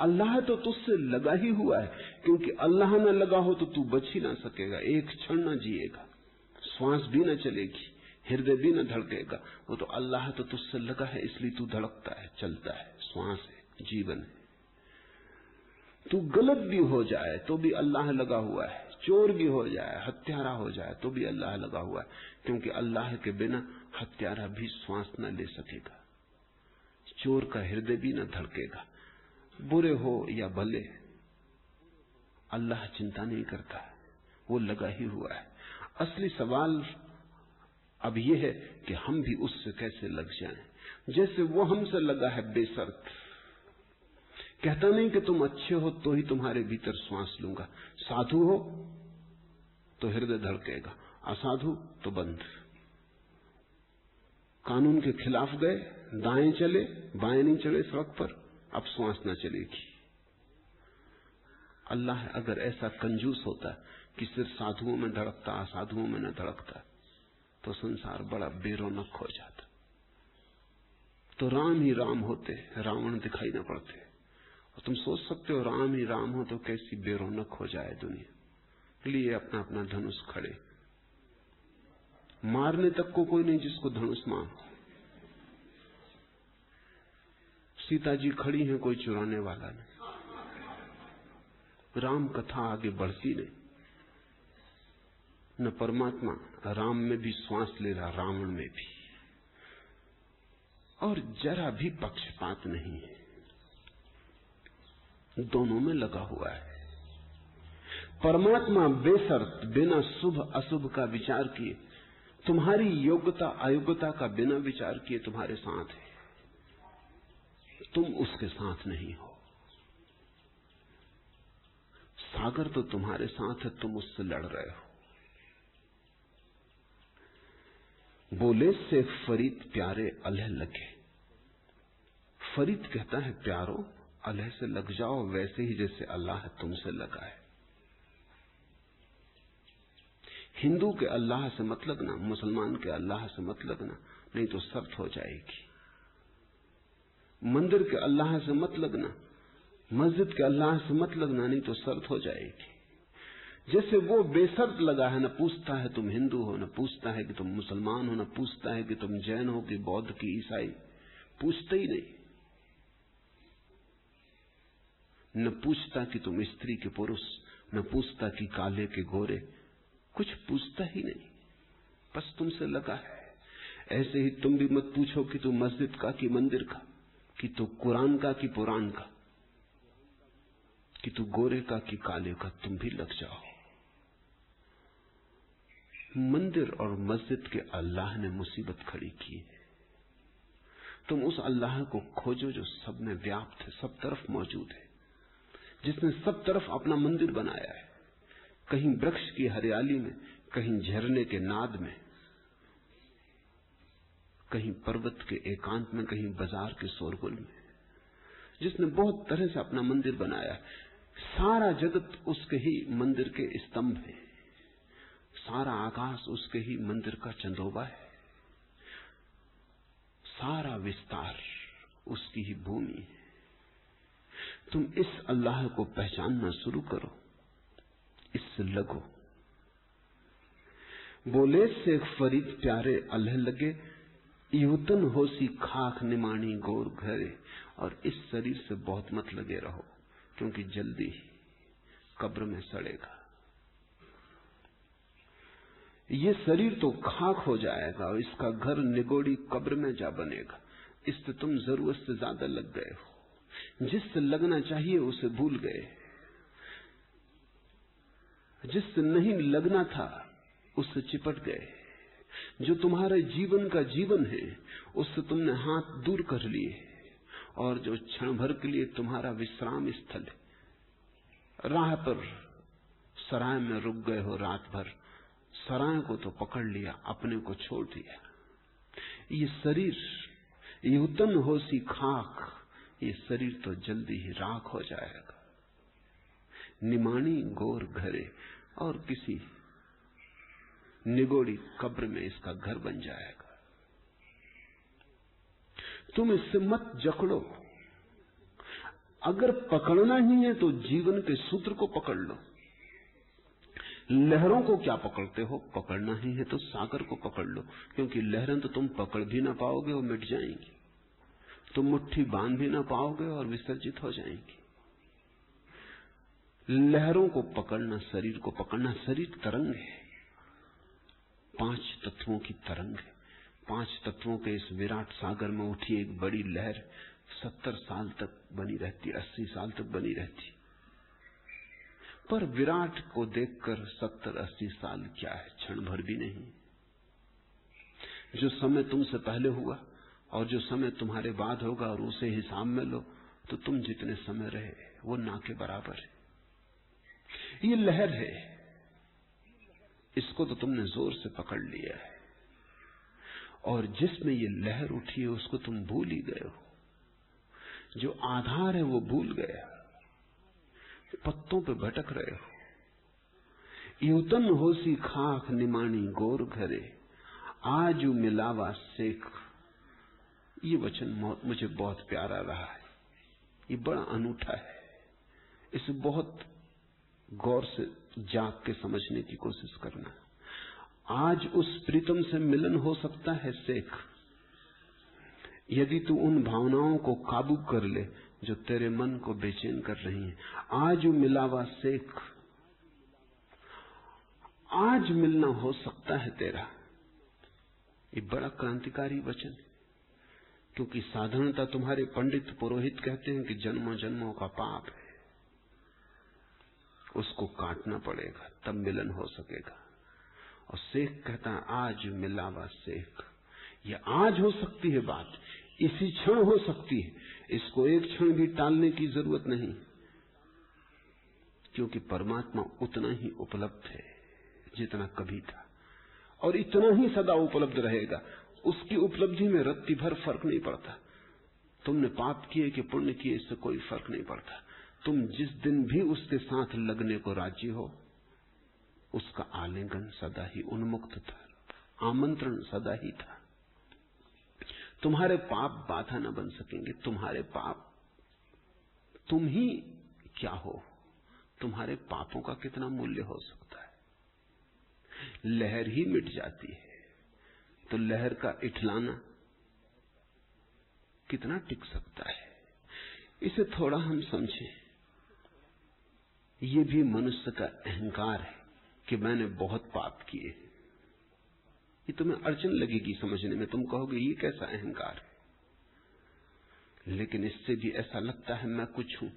अल्लाह तो तुझसे लगा ही हुआ है, क्योंकि अल्लाह न लगा हो तो तू बच ही ना सकेगा, एक क्षण न जिएगा, श्वास भी न चलेगी, हृदय भी न धड़केगा। वो तो अल्लाह तो तुझसे लगा है, इसलिए तू धड़कता है, चलता है, श्वास है, जीवन है। तू गलत भी हो जाए तो भी अल्लाह लगा हुआ है, चोर भी हो जाए, हत्यारा हो जाए तो भी अल्लाह लगा हुआ है, क्योंकि अल्लाह के बिना हत्यारा भी श्वास न ले सकेगा, चोर का हृदय भी न धड़केगा। बुरे हो या भले, अल्लाह चिंता नहीं करता, वो लगा ही हुआ है। असली सवाल अब यह है कि हम भी उससे कैसे लग जाएं, जैसे वो हमसे लगा है बेशर्त। कहता नहीं कि तुम अच्छे हो तो ही तुम्हारे भीतर श्वास लूंगा, साधु हो तो हृदय धड़केगा, असाधु तो बंद। कानून के खिलाफ गए, दाएं चले, बाएं नहीं चले सड़क पर, अब श्वास न चलेगी। अल्लाह अगर ऐसा कंजूस होता कि सिर्फ साधुओं में धड़कता, असाधुओं में न धड़कता, तो संसार बड़ा बेरौनक हो जाता। तो राम ही राम होते, रावण दिखाई न पड़ते। और तुम सोच सकते हो राम ही राम हो तो कैसी बेरौनक हो जाए दुनिया। लिए अपना अपना धनुष खड़े, मारने तक को कोई नहीं जिसको धनुष मारो। सीता जी खड़ी हैं, कोई चुराने वाला नहीं। राम कथा आगे बढ़ती नहीं। न परमात्मा राम में भी श्वास ले रहा, रावण में भी, और जरा भी पक्षपात नहीं है, दोनों में लगा हुआ है। परमात्मा बेशर्त बिना शुभ अशुभ का विचार किए, तुम्हारी योग्यता अयोग्यता का बिना विचार किए तुम्हारे साथ है, तुम उसके साथ नहीं हो। सागर तो तुम्हारे साथ है, तुम उससे लड़ रहे हो। बोले से फरीद प्यारे अलह लगे। फरीद कहता है प्यारो अलह से लग जाओ, वैसे ही जैसे अल्लाह तुमसे लगा है। हिंदू के अल्लाह से मत लगना, मुसलमान के अल्लाह से मत लगना, नहीं तो शर्त हो जाएगी। मंदिर के अल्लाह से मत लगना, मस्जिद के अल्लाह से मत लगना, नहीं तो शर्त हो जाएगी। जैसे वो बेशर्त लगा है, न पूछता है तुम हिंदू हो, न पूछता है कि तुम मुसलमान हो, न पूछता है कि तुम जैन हो कि बौद्ध की ईसाई, पूछते ही नहीं। न पूछता कि तुम स्त्री के पुरुष, न पूछता कि काले के गोरे, कुछ पूछता ही नहीं, बस तुमसे लगा है। ऐसे ही तुम भी मत पूछो कि तू मस्जिद का कि मंदिर का, कि तू कुरान का कि पुराण का, कि तू गोरे का कि काले का, तुम भी लग जाओ। मंदिर और मस्जिद के अल्लाह ने मुसीबत खड़ी की है। तुम उस अल्लाह को खोजो जो सब में व्याप्त है, सब तरफ मौजूद है, जिसने सब तरफ अपना मंदिर बनाया है। कहीं वृक्ष की हरियाली में, कहीं झरने के नाद में, कहीं पर्वत के एकांत में, कहीं बाजार के शोरगुल में, जिसने बहुत तरह से अपना मंदिर बनाया है। सारा जगत उसके ही मंदिर के स्तंभ है, सारा आकाश उसके ही मंदिर का चंदोबा है, सारा विस्तार उसकी ही भूमि है। तुम इस अल्लाह को पहचानना शुरू करो, इससे लगो। बोले से फरीद प्यारे अल्लाह लगे, युतन होसी खाक निमाणी गोर घरे। और इस शरीर से बहुत मत लगे रहो, क्योंकि जल्दी ही कब्र में सड़ेगा। ये शरीर तो खाक हो जाएगा और इसका घर निगोड़ी कब्र में जा बनेगा। इससे तुम जरूरत से ज्यादा लग गए हो, जिससे लगना चाहिए उसे भूल गए, जिससे नहीं लगना था उससे चिपट गए। जो तुम्हारे जीवन का जीवन है उससे तुमने हाथ दूर कर लिए, और जो क्षण भर के लिए तुम्हारा विश्राम स्थल है, राह पर सराय में रुक गए हो रात भर, सराय को तो पकड़ लिया, अपने को छोड़ दिया। ये शरीर युतन होसी खाक, ये शरीर तो जल्दी ही राख हो जाएगा। निमाणी गोर घरे, और किसी निगोड़ी कब्र में इसका घर बन जाएगा। तुम इससे मत जकड़ो। अगर पकड़ना ही है तो जीवन के सूत्र को पकड़ लो। लहरों को क्या पकड़ते हो? पकड़ना ही है तो सागर को पकड़ लो, क्योंकि लहरें तो तुम पकड़ भी ना पाओगे और मिट जाएंगी, तुम मुट्ठी बांध भी ना पाओगे और विसर्जित हो जाएंगी। लहरों को पकड़ना, शरीर को पकड़ना। शरीर तरंग है, 5 तत्वों की तरंग है। 5 तत्वों के इस विराट सागर में उठी एक बड़ी लहर 70 साल तक बनी रहती, 80 साल तक बनी रहती। पर विराट को देखकर 70-80 साल क्या है, क्षण भर भी नहीं। जो समय तुमसे पहले हुआ और जो समय तुम्हारे बाद होगा और उसे हिसाब में लो तो तुम जितने समय रहे वो ना के बराबर है। ये लहर है, इसको तो तुमने जोर से पकड़ लिया है, और जिसमें ये लहर उठी है उसको तुम भूल ही गए हो। जो आधार है वो भूल गया। पत्तों पे भटक रहे हो। यूतन होसी खाक निमानी गोर घरे, आज मिलावा सेख। ये वचन मुझे बहुत प्यारा रहा है, ये बड़ा अनूठा है। इसे बहुत गौर से जाग के समझने की कोशिश करना। आज उस प्रीतम से मिलन हो सकता है सेख, यदि तू उन भावनाओं को काबू कर ले जो तेरे मन को बेचैन कर रही हैं। आज मिलावा सेख, आज मिलना हो सकता है तेरा। ये बड़ा क्रांतिकारी वचन है, क्योंकि साधारणतः तुम्हारे पंडित पुरोहित कहते हैं कि जन्मों जन्मों का पाप है, उसको काटना पड़ेगा तब मिलन हो सकेगा। और शेख कहता है आज मिलावा सेख। ये आज हो सकती है बात, इसी क्षण हो सकती है, इसको एक क्षण भी टालने की जरूरत नहीं, क्योंकि परमात्मा उतना ही उपलब्ध है जितना कभी था, और इतना ही सदा उपलब्ध रहेगा। उसकी उपलब्धि में रत्ती भर फर्क नहीं पड़ता। तुमने पाप किए कि पुण्य किए, इससे कोई फर्क नहीं पड़ता। तुम जिस दिन भी उसके साथ लगने को राजी हो, उसका आलिंगन सदा ही उन्मुक्त था, आमंत्रण सदा ही था। तुम्हारे पाप बाधा न बन सकेंगे। तुम्हारे पाप, तुम ही क्या हो, तुम्हारे पापों का कितना मूल्य हो सकता है। लहर ही मिट जाती है तो लहर का इठलाना कितना टिक सकता है। इसे थोड़ा हम समझें। ये भी मनुष्य का अहंकार है कि मैंने बहुत पाप किए। ये तुम्हें अड़चन लगेगी समझने में, तुम कहोगे ये कैसा अहंकार है, लेकिन इससे भी ऐसा लगता है मैं कुछ हूं,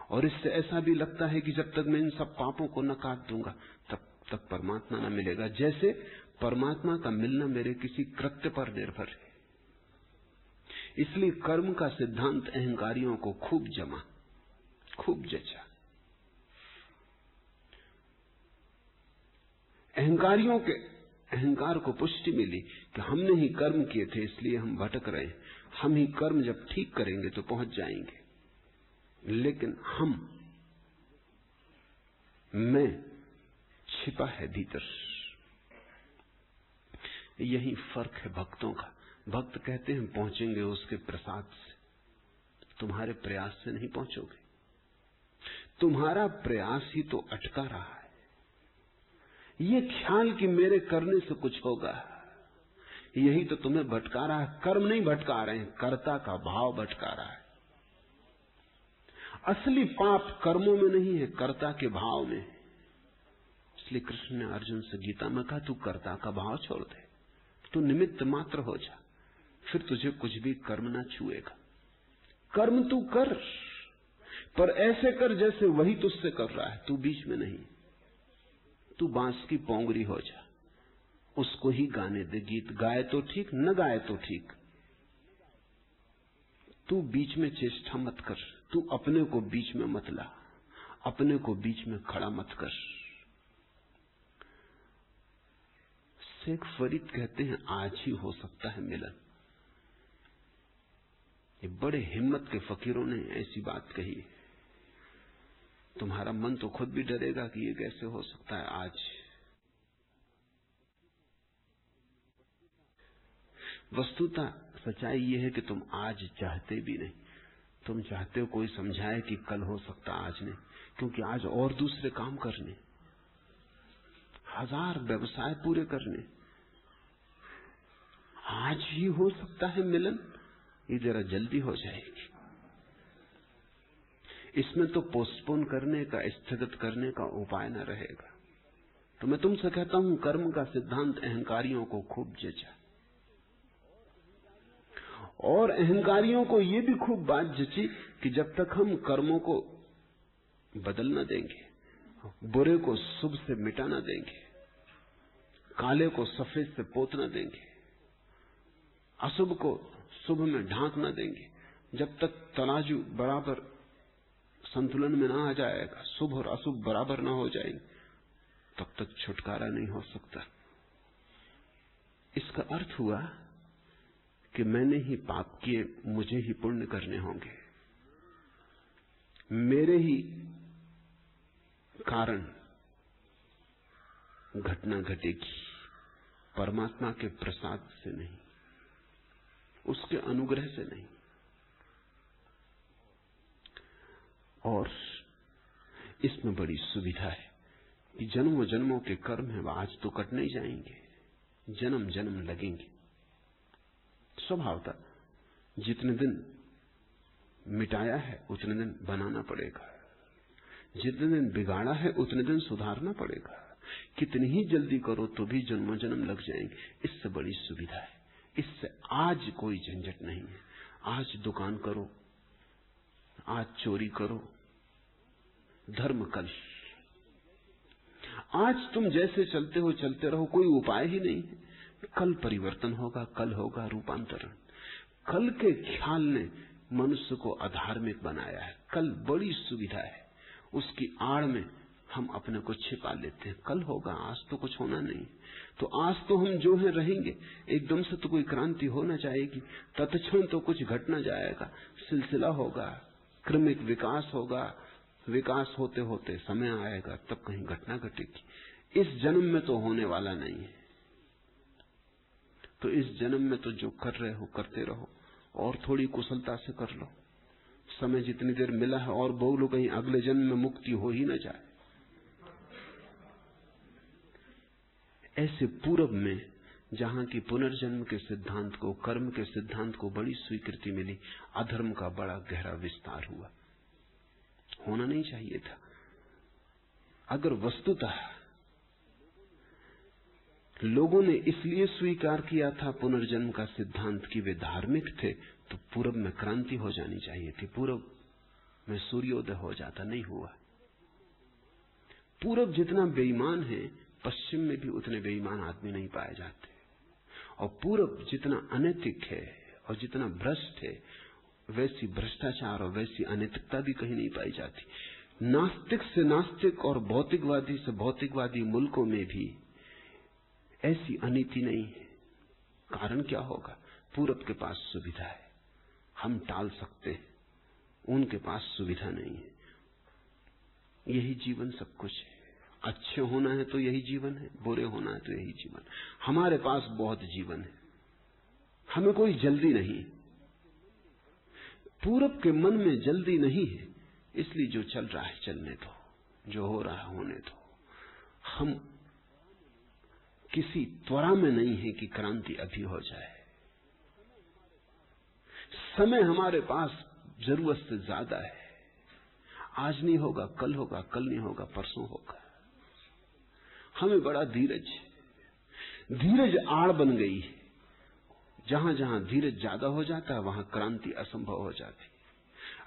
और इससे ऐसा भी लगता है कि जब तक मैं इन सब पापों को न काट दूंगा तब तक परमात्मा न मिलेगा। जैसे परमात्मा का मिलना मेरे किसी कृत्य पर निर्भर है। इसलिए कर्म का सिद्धांत अहंकारियों को खूब जमा, खूब जचा। अहंकारियों के अहंकार को पुष्टि मिली कि हमने ही कर्म किए थे इसलिए हम भटक रहे हैं, हम ही कर्म जब ठीक करेंगे तो पहुंच जाएंगे। लेकिन मैं छिपा है भीतर। यही फर्क है भक्तों का। भक्त कहते हैं पहुंचेंगे उसके प्रसाद से, तुम्हारे प्रयास से नहीं पहुंचोगे। तुम्हारा प्रयास ही तो अटका रहा है। ये ख्याल कि मेरे करने से कुछ होगा, यही तो तुम्हें भटका रहा है। कर्म नहीं भटका रहे हैं, कर्ता का भाव भटका रहा है। असली पाप कर्मों में नहीं है, कर्ता के भाव में। इसलिए कृष्ण ने अर्जुन से गीता में कहा, तू कर्ता का भाव छोड़ दे, तू निमित्त मात्र हो जा, फिर तुझे कुछ भी कर्म ना छुएगा। कर्म तू कर, पर ऐसे कर जैसे वही तुझसे कर रहा है, तू बीच में नहीं। तू बांस की पोंगरी हो जा, उसको ही गाने दे गीत, गाए तो ठीक, न गाए तो ठीक। तू बीच में चेष्टा मत कर, तू अपने को बीच में मत ला, अपने को बीच में खड़ा मत कर। शेख फरीद कहते हैं आज ही हो सकता है मिलन। ये बड़े हिम्मत के फकीरों ने ऐसी बात कही। तुम्हारा मन तो खुद भी डरेगा कि ये कैसे हो सकता है आज। वस्तुतः सच्चाई ये है कि तुम आज चाहते भी नहीं। तुम चाहते हो कोई समझाए कि कल हो सकता, आज नहीं, क्योंकि आज और दूसरे काम करने, हजार व्यवसाय पूरे करने। आज ही हो सकता है मिलन, ये जरा जल्दी हो जाएगी। इसमें तो पोस्टपोन करने का, स्थगित करने का उपाय न रहेगा। तो मैं तुमसे कहता हूं, कर्म का सिद्धांत अहंकारियों को खूब जचा, और अहंकारियों को यह भी खूब बात जची कि जब तक हम कर्मों को बदल न देंगे, बुरे को शुभ से मिटा न देंगे, काले को सफेद से पोत न देंगे, अशुभ को शुभ में ढांक न देंगे, जब तक तराजू बराबर संतुलन में ना आ जाएगा, शुभ और अशुभ बराबर ना हो जाएंगे, तब तक छुटकारा नहीं हो सकता। इसका अर्थ हुआ कि मैंने ही पाप किए, मुझे ही पुण्य करने होंगे। मेरे ही कारण घटना घटेगी, परमात्मा के प्रसाद से नहीं, उसके अनुग्रह से नहीं। और इसमें बड़ी सुविधा है कि जन्मों जन्मों के कर्म है, आज तो कट नहीं जाएंगे, जन्म जन्म लगेंगे। स्वभावतः जितने दिन मिटाया है उतने दिन बनाना पड़ेगा, जितने दिन बिगाड़ा है उतने दिन सुधारना पड़ेगा। कितनी ही जल्दी करो तो भी जन्मों जन्म लग जाएंगे। इससे बड़ी सुविधा है, इससे आज कोई झंझट नहीं है। आज दुकान करो, आज चोरी करो, धर्म कल। आज तुम जैसे चलते हो चलते रहो, कोई उपाय ही नहीं है। कल परिवर्तन होगा, कल होगा रूपांतरण। कल के ख्याल ने मनुष्य को अधार्मिक बनाया है। कल बड़ी सुविधा है, उसकी आड़ में हम अपने को छिपा लेते हैं। कल होगा, आज तो कुछ होना नहीं। तो आज तो हम जो है रहेंगे। एकदम से तो कोई क्रांति हो ना जाएगी, तत्क्षण तो कुछ घट ना जाएगा, सिलसिला होगा, क्रमिक विकास होगा। विकास होते होते समय आएगा, तब कहीं घटना घटेगी। इस जन्म में तो होने वाला नहीं है। तो इस जन्म में तो जो कर रहे हो करते रहो, और थोड़ी कुशलता से कर लो। समय जितनी देर मिला है और बोलो, कहीं अगले जन्म में मुक्ति हो ही न जाए। ऐसे पूरब में जहां की पुनर्जन्म के सिद्धांत को, कर्म के सिद्धांत को बड़ी स्वीकृति मिली, अधर्म का बड़ा गहरा विस्तार हुआ। होना नहीं चाहिए था। अगर वस्तुतः लोगों ने इसलिए स्वीकार किया था पुनर्जन्म का सिद्धांत कि वे धार्मिक थे, तो पूरब में क्रांति हो जानी चाहिए थी, पूरब में सूर्योदय हो जाता। नहीं हुआ। पूरब जितना बेईमान है, पश्चिम में भी उतने बेईमान आदमी नहीं पाए जाते। और पूरब जितना अनैतिक है और जितना भ्रष्ट है, वैसी भ्रष्टाचार और वैसी अनैतिकता भी कहीं नहीं पाई जाती। नास्तिक से नास्तिक और भौतिकवादी से भौतिकवादी मुल्कों में भी ऐसी अनीति नहीं है। कारण क्या होगा? पूरब के पास सुविधा है, हम टाल सकते हैं, उनके पास सुविधा नहीं है। यही जीवन सब कुछ है। अच्छे होना है तो यही जीवन है, बुरे होना है तो यही जीवन। हमारे पास बहुत जीवन है, हमें कोई जल्दी नहीं। पूरब के मन में जल्दी नहीं है, इसलिए जो चल रहा है चलने दो, जो हो रहा है होने दो। हम किसी त्वरा में नहीं है कि क्रांति अभी हो जाए। समय हमारे पास जरूरत से ज्यादा है। आज नहीं होगा, कल होगा, कल नहीं होगा, परसों होगा। हमें बड़ा धीरज, धीरज आड़ बन गई है। जहां जहां धीरज ज्यादा हो जाता है, वहां क्रांति असंभव हो जाती।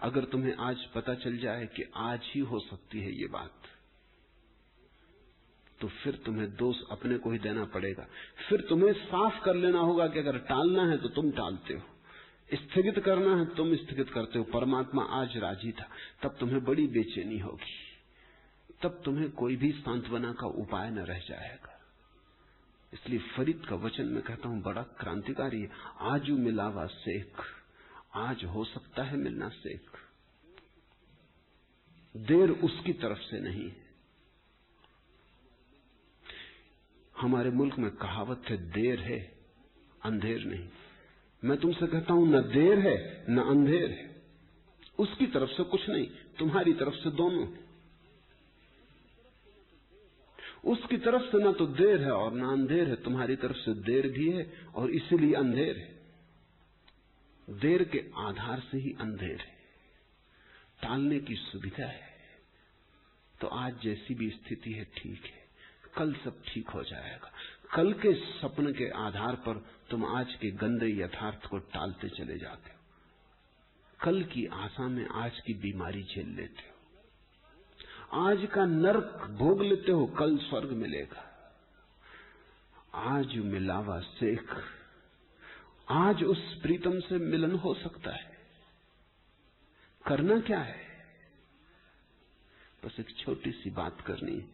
अगर तुम्हें आज पता चल जाए कि आज ही हो सकती है ये बात, तो फिर तुम्हें दोष अपने को ही देना पड़ेगा। फिर तुम्हें साफ कर लेना होगा कि अगर टालना है तो तुम टालते हो, स्थगित करना है तुम स्थगित करते हो। परमात्मा आज राजी था, तब तुम्हें बड़ी बेचैनी होगी, तब तुम्हें कोई भी सांत्वना का उपाय न रह जाएगा। इसलिए फरीद का वचन मैं कहता हूं बड़ा क्रांतिकारी है। आजू मिलावा सेख, आज हो सकता है मिलना सेख। देर उसकी तरफ से नहीं है। हमारे मुल्क में कहावत है, देर है अंधेर नहीं। मैं तुमसे कहता हूं, न देर है न अंधेर है। उसकी तरफ से कुछ नहीं, तुम्हारी तरफ से दोनों। उसकी तरफ से ना तो देर है और ना अंधेर है, तुम्हारी तरफ से देर भी है और इसीलिए अंधेर है। देर के आधार से ही अंधेर है। टालने की सुविधा है तो आज जैसी भी स्थिति है ठीक है, कल सब ठीक हो जाएगा। कल के सपने के आधार पर तुम आज के गंदे यथार्थ को टालते चले जाते हो। कल की आशा में आज की बीमारी झेल लेते हो। आज का नरक भोग लेते हो, कल स्वर्ग मिलेगा। आज मिलावा सेख, आज उस प्रीतम से मिलन हो सकता है। करना क्या है? बस एक छोटी सी बात करनी है।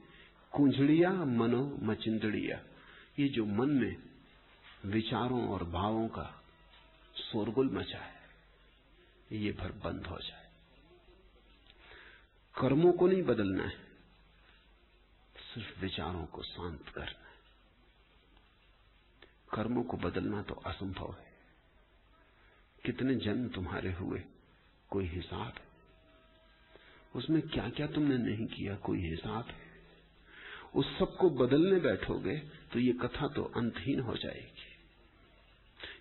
कुंजड़िया मनो मचिंदड़िया, ये जो मन में विचारों और भावों का शोरगुल मचा है, ये भर बंद हो जाए। कर्मों को नहीं बदलना है, सिर्फ विचारों को शांत करना है। कर्मों को बदलना तो असंभव है। कितने जन्म तुम्हारे हुए, कोई हिसाब है? उसमें क्या क्या तुमने नहीं किया, कोई हिसाब है? उस सब को बदलने बैठोगे तो ये कथा तो अंतहीन हो जाएगी।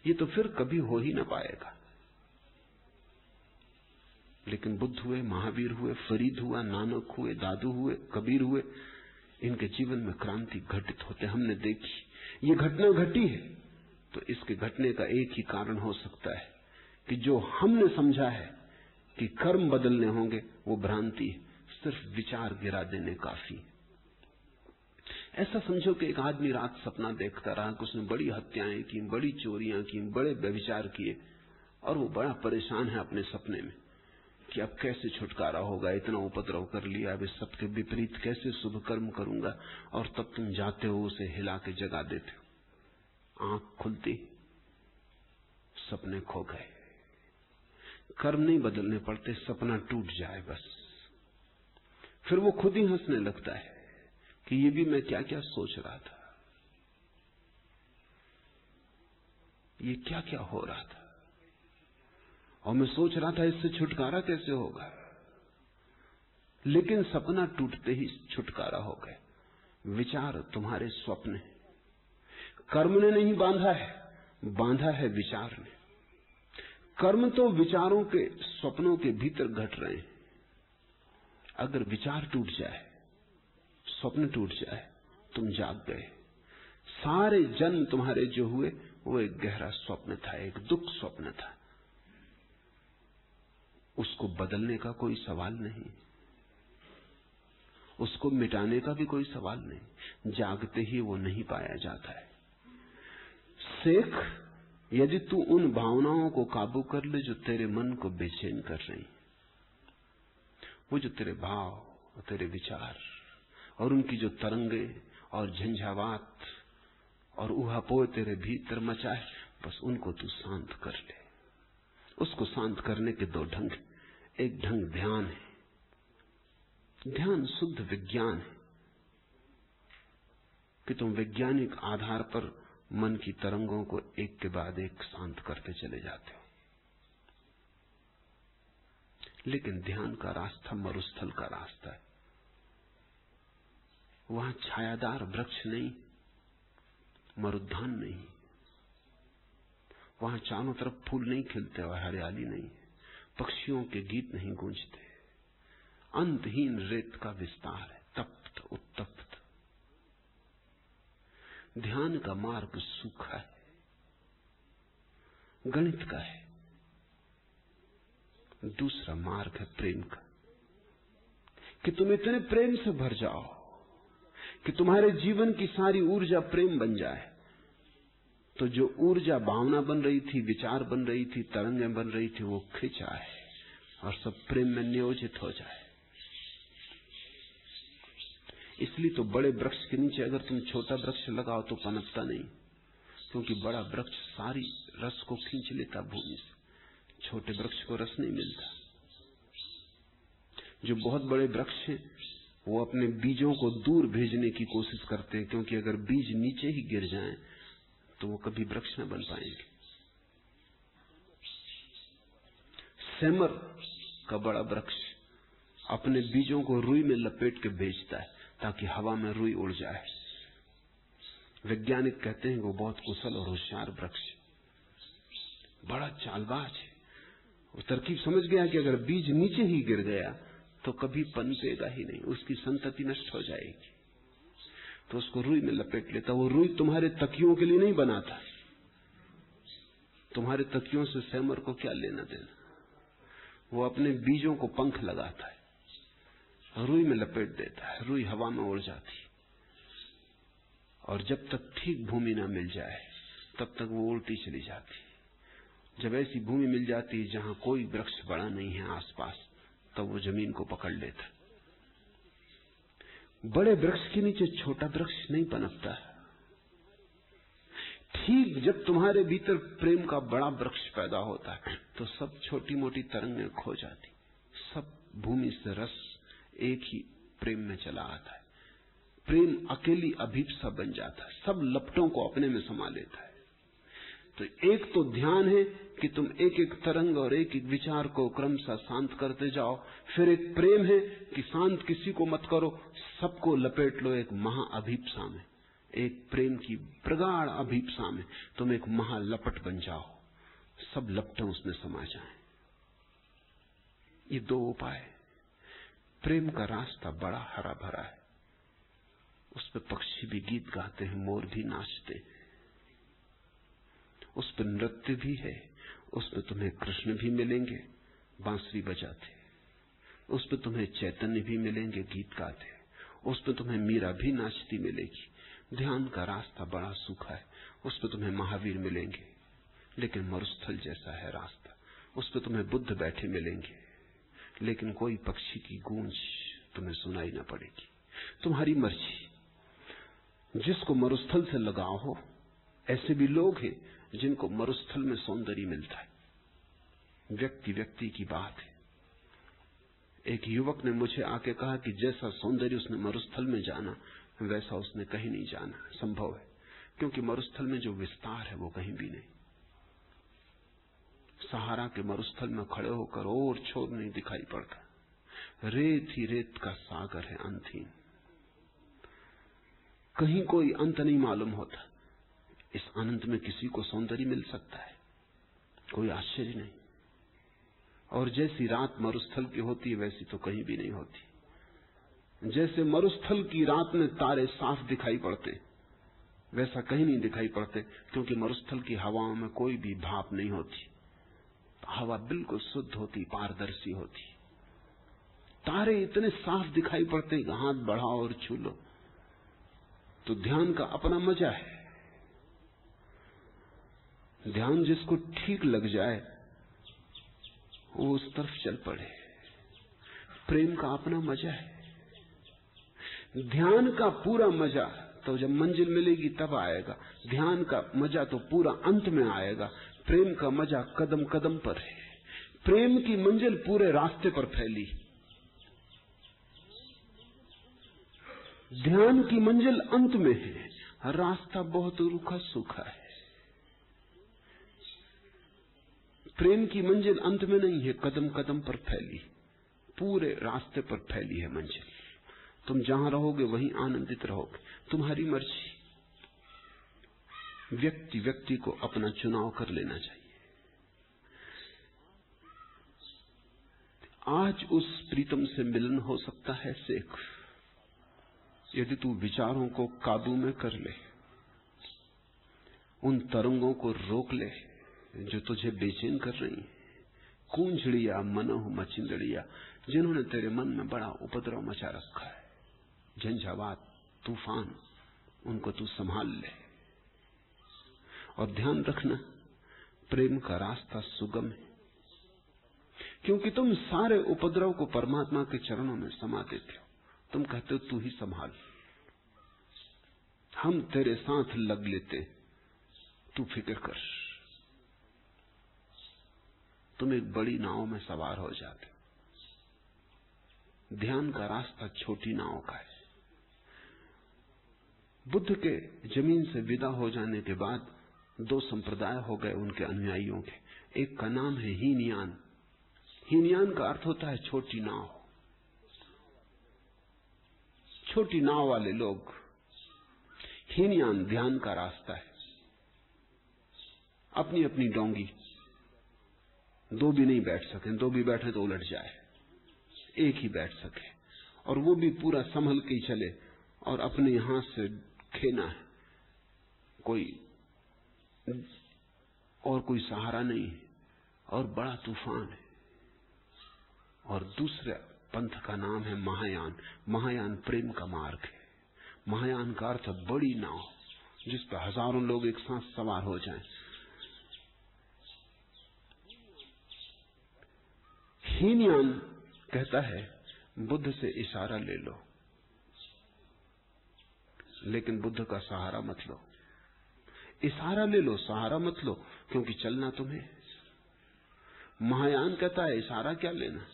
ये तो फिर कभी हो ही ना पाएगा। लेकिन बुद्ध हुए, महावीर हुए, फरीद हुआ, नानक हुए, दादू हुए, कबीर हुए, इनके जीवन में क्रांति घटित होते हमने देखी। ये घटना घटी है तो इसके घटने का एक ही कारण हो सकता है कि जो हमने समझा है कि कर्म बदलने होंगे वो भ्रांति है। सिर्फ विचार गिरा देने काफी। ऐसा समझो कि एक आदमी रात सपना देखता रहा कि उसने बड़ी हत्याएं की, बड़ी चोरियां की, बड़े व्यभिचार किए, और वो बड़ा परेशान है अपने सपने में कि अब कैसे छुटकारा होगा, इतना उपद्रव कर लिया, अब इस सबके विपरीत कैसे शुभ कर्म करूंगा। और तब तुम जाते हो, उसे हिला के जगा देते हो। आंख खुलती, सपने खो गए। कर्म नहीं बदलने पड़ते, सपना टूट जाए बस। फिर वो खुद ही हंसने लगता है कि ये भी मैं क्या क्या सोच रहा था, ये क्या क्या हो रहा था, और मैं सोच रहा था इससे छुटकारा कैसे होगा। लेकिन सपना टूटते ही छुटकारा हो गए। विचार तुम्हारे स्वप्न है, कर्म ने नहीं बांधा है, बांधा है विचार ने। कर्म तो विचारों के, स्वप्नों के भीतर घट रहे हैं। अगर विचार टूट जाए, स्वप्न टूट जाए, तुम जाग गए। सारे जन्म तुम्हारे जो हुए वो एक गहरा स्वप्न था, एक दुख स्वप्न था। उसको बदलने का कोई सवाल नहीं, उसको मिटाने का भी कोई सवाल नहीं। जागते ही वो नहीं पाया जाता है। शेख, यदि तू उन भावनाओं को काबू कर ले जो तेरे मन को बेचैन कर रही, वो जो तेरे भाव और तेरे विचार और उनकी जो तरंगे और झंझावात और उहापोह तेरे भीतर मचाए, बस उनको तू शांत कर ले। उसको शांत करने के दो ढंग। एक ढंग ध्यान है। ध्यान शुद्ध विज्ञान है कि तुम वैज्ञानिक आधार पर मन की तरंगों को एक के बाद एक शांत करते चले जाते हो। लेकिन ध्यान का रास्ता मरुस्थल का रास्ता है। वहां छायादार वृक्ष नहीं, मरुद्यान नहीं, वहां चारों तरफ फूल नहीं खिलते और हरियाली नहीं, पक्षियों के गीत नहीं गूंजते। अंतहीन रेत का विस्तार है, तप्त उत्तप्त। ध्यान का मार्ग सूखा है, गणित का है। दूसरा मार्ग है प्रेम का, कि तुम इतने प्रेम से भर जाओ कि तुम्हारे जीवन की सारी ऊर्जा प्रेम बन जाए। तो जो ऊर्जा भावना बन रही थी, विचार बन रही थी, तरंगें बन रही थी, वो खिंच आए और सब प्रेम में नियोजित हो जाए। इसलिए तो बड़े वृक्ष के नीचे अगर तुम छोटा वृक्ष लगाओ तो पनपता नहीं, क्योंकि बड़ा वृक्ष सारी रस को खींच लेता भूमि से, छोटे वृक्ष को रस नहीं मिलता। जो बहुत बड़े वृक्ष हैं वो अपने बीजों को दूर भेजने की कोशिश करते हैं, क्योंकि अगर बीज नीचे ही गिर जाएं तो वो कभी वृक्ष न बन पाएंगे। सेमर का बड़ा वृक्ष अपने बीजों को रुई में लपेट के भेजता है ताकि हवा में रुई उड़ जाए। वैज्ञानिक कहते हैं कि वो बहुत कुशल और होशियार वृक्ष, बड़ा चालबाज है। वो तरकीब समझ गया कि अगर बीज नीचे ही गिर गया तो कभी पनपेगा ही नहीं, उसकी संतति नष्ट हो जाएगी। तो उसको रुई में लपेट लेता। वो रुई तुम्हारे तकियों के लिए नहीं बनाता, तुम्हारे तकियों से सेमर को क्या लेना देना। वो अपने बीजों को पंख लगाता है, रुई में लपेट देता है, रुई हवा में उड़ जाती, और जब तक ठीक भूमि ना मिल जाए तब तक वो उल्टी चली जाती। जब ऐसी भूमि मिल जाती है जहां कोई वृक्ष बड़ा नहीं है आसपास, तब वो जमीन को पकड़ लेता। बड़े वृक्ष के नीचे छोटा वृक्ष नहीं पनपता। ठीक जब तुम्हारे भीतर प्रेम का बड़ा वृक्ष पैदा होता है तो सब छोटी मोटी तरंगें खो जाती, सब भूमि से रस एक ही प्रेम में चला आता है। प्रेम अकेली अभीप्सा बन जाता है, सब लपटों को अपने में समा लेता है। तो एक तो ध्यान है कि तुम एक एक तरंग और एक एक विचार को क्रमशः शांत करते जाओ। फिर एक प्रेम है कि शांत किसी को मत करो, सबको लपेट लो एक महाअभीप्सा में, एक प्रेम की प्रगाढ़ अभीप्सा में तुम एक महालपट बन जाओ, सब लपटें उसमें समा जाएं। ये दो उपाय। प्रेम का रास्ता बड़ा हरा भरा है, उस पर पक्षी भी गीत गाते हैं, मोर भी नाचते हैं, उस पर नृत्य भी है, उस पर तुम्हें कृष्ण भी मिलेंगे बांसुरी बजाते, उस पर तुम्हें चैतन्य भी मिलेंगे गीत गाते, उस पर तुम्हें मीरा भी नाचती मिलेगी। ध्यान का रास्ता बड़ा सूखा है, उस पर तुम्हें महावीर मिलेंगे, लेकिन मरुस्थल जैसा है रास्ता। उस पर तुम्हें बुद्ध बैठे मिलेंगे, लेकिन कोई पक्षी की गूंज तुम्हें सुनाई ना पड़ेगी। तुम्हारी मर्जी। जिसको मरुस्थल से लगाव हो, ऐसे भी लोग हैं जिनको मरुस्थल में सौंदर्य मिलता है। व्यक्ति व्यक्ति की बात है। एक युवक ने मुझे आके कहा कि जैसा सौंदर्य उसने मरुस्थल में जाना, वैसा उसने कहीं नहीं जाना। संभव है, क्योंकि मरुस्थल में जो विस्तार है वो कहीं भी नहीं। सहारा के मरुस्थल में खड़े होकर और छोर नहीं दिखाई पड़ता, रेत ही रेत का सागर है अंतहीन, कहीं कोई अंत नहीं मालूम होता। इस अनंत में किसी को सौंदर्य मिल सकता है, कोई आश्चर्य नहीं। और जैसी रात मरुस्थल की होती है वैसी तो कहीं भी नहीं होती। जैसे मरुस्थल की रात में तारे साफ दिखाई पड़ते, वैसा कहीं नहीं दिखाई पड़ते, क्योंकि मरुस्थल की हवाओं में कोई भी भाप नहीं होती। हवा बिल्कुल शुद्ध होती, पारदर्शी होती। तारे इतने साफ दिखाई पड़ते कि हाथ बढ़ाओ और छू लो। तो ध्यान का अपना मजा है। ध्यान जिसको ठीक लग जाए वो उस तरफ चल पड़े। प्रेम का अपना मजा है। ध्यान का पूरा मजा तो जब मंजिल मिलेगी तब आएगा। ध्यान का मजा तो पूरा अंत में आएगा। प्रेम का मजा कदम कदम पर है। प्रेम की मंजिल पूरे रास्ते पर फैली, ध्यान की मंजिल अंत में है। रास्ता बहुत रूखा सूखा है। प्रेम की मंजिल अंत में नहीं है, कदम कदम पर फैली, पूरे रास्ते पर फैली है मंजिल। तुम जहां रहोगे वहीं आनंदित रहोगे, तुम्हारी मर्जी। व्यक्ति व्यक्ति को अपना चुनाव कर लेना चाहिए। आज उस प्रीतम से मिलन हो सकता है सेख, यदि तू विचारों को काबू में कर ले, उन तरंगों को रोक ले जो तुझे बेचैन कर रही हैं। कूंजड़िया मनोह मचिंदड़िया, जिन्होंने तेरे मन में बड़ा उपद्रव मचा रखा है, झंझावात तूफान, उनको तू संभाल ले। और ध्यान रखना, प्रेम का रास्ता सुगम है, क्योंकि तुम सारे उपद्रव को परमात्मा के चरणों में समा देते हो। तुम कहते हो तू ही संभाल, हम तेरे साथ लग लेते, तू फिक्र कर। तुम एक बड़ी नाव में सवार हो जाते। ध्यान का रास्ता छोटी नाव का है। बुद्ध के जमीन से विदा हो जाने के बाद दो संप्रदाय हो गए उनके अनुयायियों के। एक का नाम है हीनयान। हीनयान का अर्थ होता है छोटी नाव, छोटी नाव वाले लोग। हीनयान ध्यान का रास्ता है। अपनी अपनी डोंगी, दो भी नहीं बैठ सके, दो भी बैठे तो उलट जाए, एक ही बैठ सके, और वो भी पूरा संभल के चले, और अपने हाथ से खेना है, कोई सहारा नहीं है, और बड़ा तूफान है। और दूसरे पंथ का नाम है महायान। महायान प्रेम का मार्ग है। महायान का अर्थ बड़ी नाव जिस पर हजारों लोग एक साथ सवार हो जाएं। हीनयान कहता है बुद्ध से इशारा ले लो, लेकिन बुद्ध का सहारा मत लो। इशारा ले लो, सहारा मत लो, क्योंकि चलना तुम्हें। महायान कहता है इशारा क्या लेना,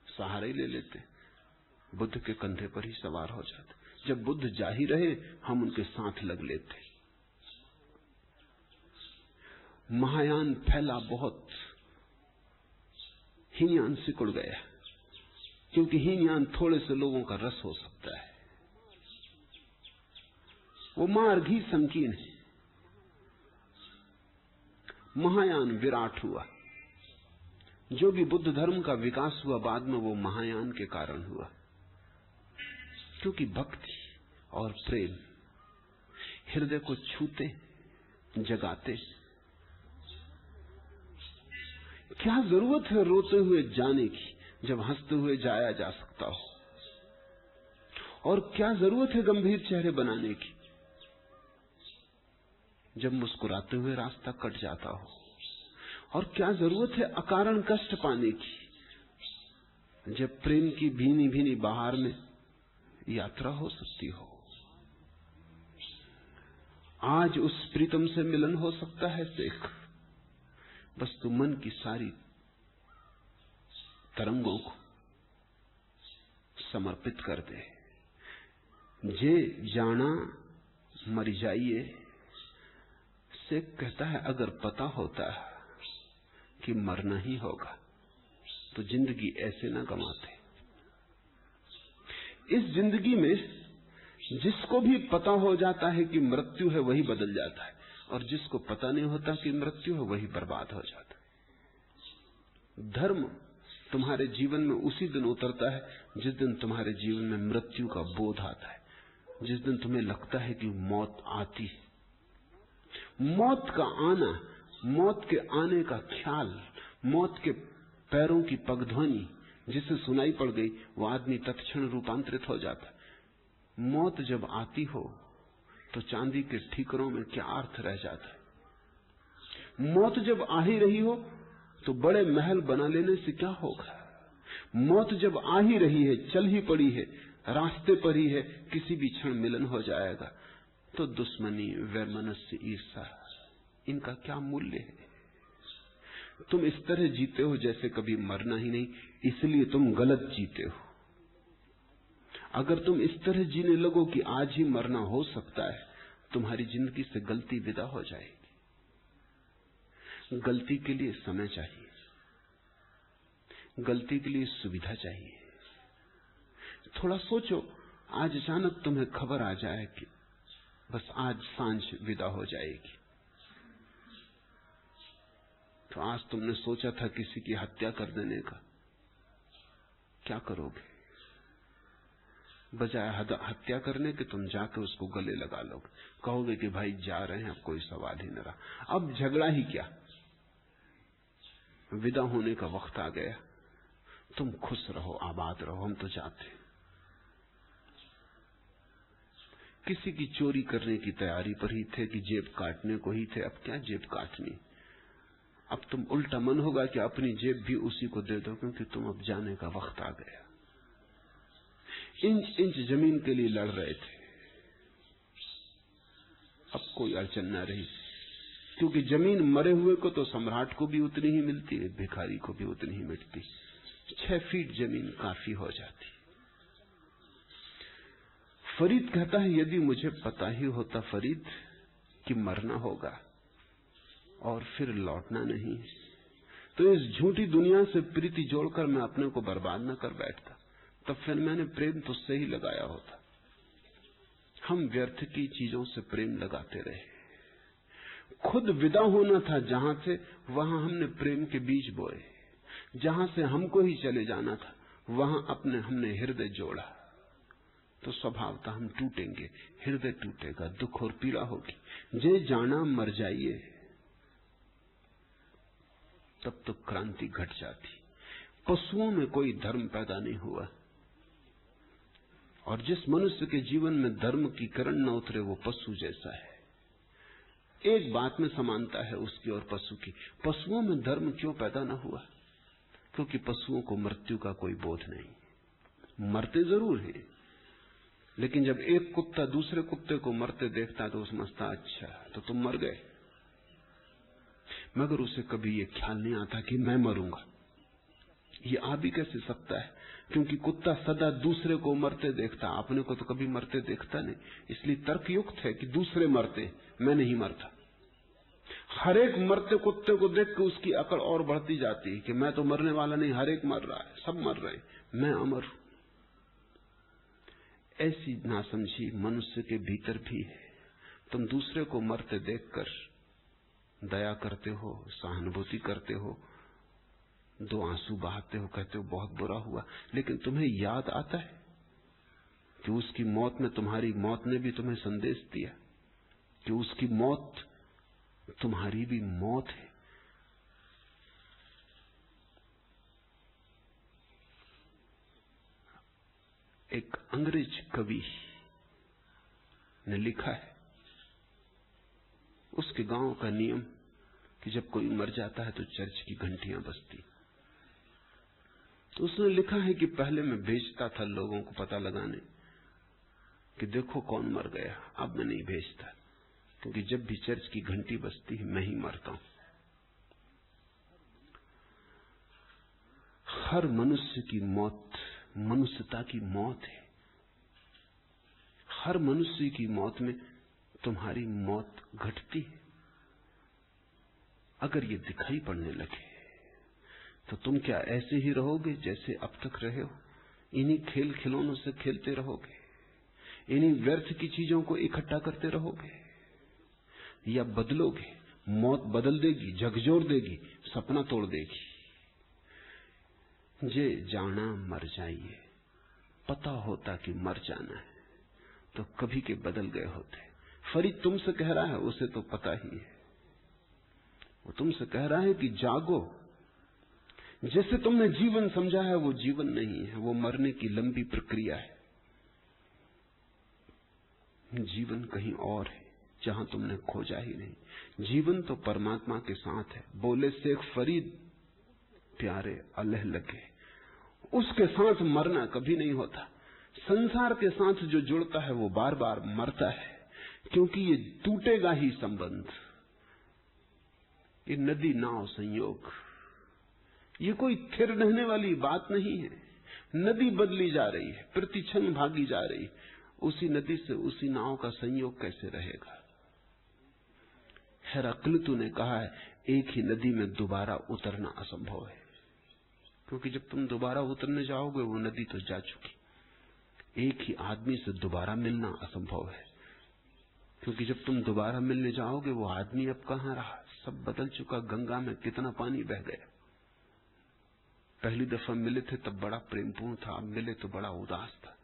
सहारा ही ले लेते। बुद्ध के कंधे पर ही सवार हो जाते। जब बुद्ध जा ही रहे, हम उनके साथ लग लेते। महायान फैला बहुत, हीनयान सिकुड़ गया, क्योंकि हीनयान थोड़े से लोगों का रस हो सकता है। वो मार्ग ही संकीर्ण है। महायान विराट हुआ। जो भी बुद्ध धर्म का विकास हुआ बाद में, वो महायान के कारण हुआ, क्योंकि भक्ति और प्रेम हृदय को छूते, जगाते। क्या जरूरत है रोते हुए जाने की, जब हंसते हुए जाया जा सकता हो? और क्या जरूरत है गंभीर चेहरे बनाने की, जब मुस्कुराते हुए रास्ता कट जाता हो? और क्या जरूरत है अकारण कष्ट पाने की, जब प्रेम की भीनी भीनी बहार में यात्रा हो सकती हो? आज उस प्रीतम से मिलन हो सकता है शेख। बस तू मन की सारी तरंगों को समर्पित कर दे। जे जाना मर जाइए, शेख कहता है अगर पता होता कि मरना ही होगा तो जिंदगी ऐसे ना गंवाते। इस जिंदगी में जिसको भी पता हो जाता है कि मृत्यु है, वही बदल जाता है, और जिसको पता नहीं होता कि मृत्यु है, वही बर्बाद हो जाता है। धर्म तुम्हारे जीवन में उसी दिन उतरता है जिस दिन तुम्हारे जीवन में मृत्यु का बोध आता है, जिस दिन तुम्हें लगता है कि मौत आती है। मौत का आना, मौत के आने का ख्याल, मौत के पैरों की पगध्वनि जिसे सुनाई पड़ गई, वो आदमी तत्क्षण रूपांतरित हो जाता है। मौत जब आती हो तो चांदी के ठीकरों में क्या अर्थ रह जाता है? मौत जब आ ही रही हो तो बड़े महल बना लेने से क्या होगा? मौत जब आ ही रही है, चल ही पड़ी है, रास्ते पर ही है, किसी भी क्षण मिलन हो जाएगा, तो दुश्मनी, वैमनस्य, ईर्ष्या, इनका क्या मूल्य है? तुम इस तरह जीते हो जैसे कभी मरना ही नहीं, इसलिए तुम गलत जीते हो। अगर तुम इस तरह जीने लगो कि आज ही मरना हो सकता है, तुम्हारी जिंदगी से गलती विदा हो जाएगी। गलती के लिए समय चाहिए, गलती के लिए सुविधा चाहिए। थोड़ा सोचो, आज अचानक तुम्हें खबर आ जाए कि बस आज सांझ विदा हो जाएगी, तो आज तुमने सोचा था किसी की हत्या कर देने का, क्या करोगे? बजाय हत्या करने के तुम जाकर उसको गले लगा लोगे, कहोगे कि भाई जा रहे हैं, अब कोई सवाल ही न रहा, अब झगड़ा ही क्या, विदा होने का वक्त आ गया, तुम खुश रहो, आबाद रहो, हम तो जाते। किसी की चोरी करने की तैयारी पर ही थे कि जेब काटने को ही थे, अब क्या जेब काटनी? अब तुम उल्टा मन होगा कि अपनी जेब भी उसी को दे दो, क्योंकि तुम अब जाने का वक्त आ गया। इंच इंच जमीन के लिए लड़ रहे थे, अब कोई अड़चन न रही, क्योंकि जमीन मरे हुए को तो सम्राट को भी उतनी ही मिलती है, भिखारी को भी उतनी ही मिलती। 6 फीट जमीन काफी हो जाती। फरीद कहता है, यदि मुझे पता ही होता फरीद कि मरना होगा और फिर लौटना नहीं, तो इस झूठी दुनिया से प्रीति जोड़कर मैं अपने को बर्बाद न कर बैठता, तब फिर मैंने प्रेम तुझसे ही लगाया होता। हम व्यर्थ की चीजों से प्रेम लगाते रहे। खुद विदा होना था जहां से, वहां हमने प्रेम के बीज बोए। जहां से हमको ही चले जाना था, वहां हमने हृदय जोड़ा, तो स्वभाव था हम टूटेंगे, हृदय टूटेगा, दुख और पीड़ा होगी। जे जाना मर जाइए, तब तो क्रांति घट जाती। पशुओं में कोई धर्म पैदा नहीं हुआ, और जिस मनुष्य के जीवन में धर्म की किरण न उतरे, वो पशु जैसा है। एक बात में समानता है उसकी और पशु की। पशुओं में धर्म क्यों पैदा न हुआ? क्योंकि पशुओं को मृत्यु का कोई बोध नहीं। मरते जरूर हैं, लेकिन जब एक कुत्ता दूसरे कुत्ते को मरते देखता है तो समझता, अच्छा तो तुम मर गए, मगर उसे कभी ये ख्याल नहीं आता कि मैं मरूंगा। ये आ भी कैसे सकता है? क्योंकि कुत्ता सदा दूसरे को मरते देखता, अपने को तो कभी मरते देखता नहीं। इसलिए तर्कयुक्त है कि दूसरे मरते, मैं नहीं मरता। हर एक मरते कुत्ते को देख के उसकी अकड़ और बढ़ती जाती है कि मैं तो मरने वाला नहीं, हर एक मर रहा है, सब मर रहे हैं, मैं अमर हूं। ऐसी नासमझी मनुष्य के भीतर भी है। तुम दूसरे को मरते देखकर दया करते हो, सहानुभूति करते हो, दो आंसू बहाते हो, कहते हो बहुत बुरा हुआ, लेकिन तुम्हें याद आता है कि उसकी मौत में तुम्हारी मौत ने भी तुम्हें संदेश दिया कि उसकी मौत तुम्हारी भी मौत है। एक अंग्रेज कवि ने लिखा है, उसके गांव का नियम कि जब कोई मर जाता है तो चर्च की घंटियां बजती। तो उसने लिखा है कि पहले मैं भेजता था लोगों को पता लगाने कि देखो कौन मर गया, अब मैं नहीं भेजता, क्योंकि जब भी चर्च की घंटी बजती है मैं ही मरता हूं। हर मनुष्य की मौत मनुष्यता की मौत है। हर मनुष्य की मौत में तुम्हारी मौत घटती है। अगर ये दिखाई पड़ने लगे तो तुम क्या ऐसे ही रहोगे जैसे अब तक रहे हो? इन्हीं खेल खिलौनों से खेलते रहोगे? इन्हीं व्यर्थ की चीजों को इकट्ठा करते रहोगे? या बदलोगे? मौत बदल देगी, झकझोर देगी, सपना तोड़ देगी। जे जाना मर जाइए, पता होता कि मर जाना है तो कभी के बदल गए होते। फरीद तुमसे कह रहा है, उसे तो पता ही है, वो तुमसे कह रहा है कि जागो। जैसे तुमने जीवन समझा है वो जीवन नहीं है, वो मरने की लंबी प्रक्रिया है। जीवन कहीं और है जहां तुमने खोजा ही नहीं। जीवन तो परमात्मा के साथ है। बोले शेख फरीद प्यारे अलह लगे, उसके साथ मरना कभी नहीं होता। संसार के साथ जो जुड़ता है वो बार बार मरता है, क्योंकि ये टूटेगा ही संबंध। ये नदी नाव संयोग, ये कोई थिर रहने वाली बात नहीं है। नदी बदली जा रही है, प्रतिक्षण भागी जा रही है। उसी नदी से उसी नाव का संयोग कैसे रहेगा? हेराक्लितु ने कहा है, एक ही नदी में दोबारा उतरना असंभव है, क्योंकि जब तुम दोबारा उतरने जाओगे वो नदी तो जा चुकी। एक ही आदमी से दोबारा मिलना असंभव है, क्योंकि जब तुम दोबारा मिलने जाओगे वो आदमी अब कहां रहा, सब बदल चुका। गंगा में कितना पानी बह गया। पहली दफा मिले थे तब बड़ा प्रेमपूर्ण था, अब मिले तो बड़ा उदास था।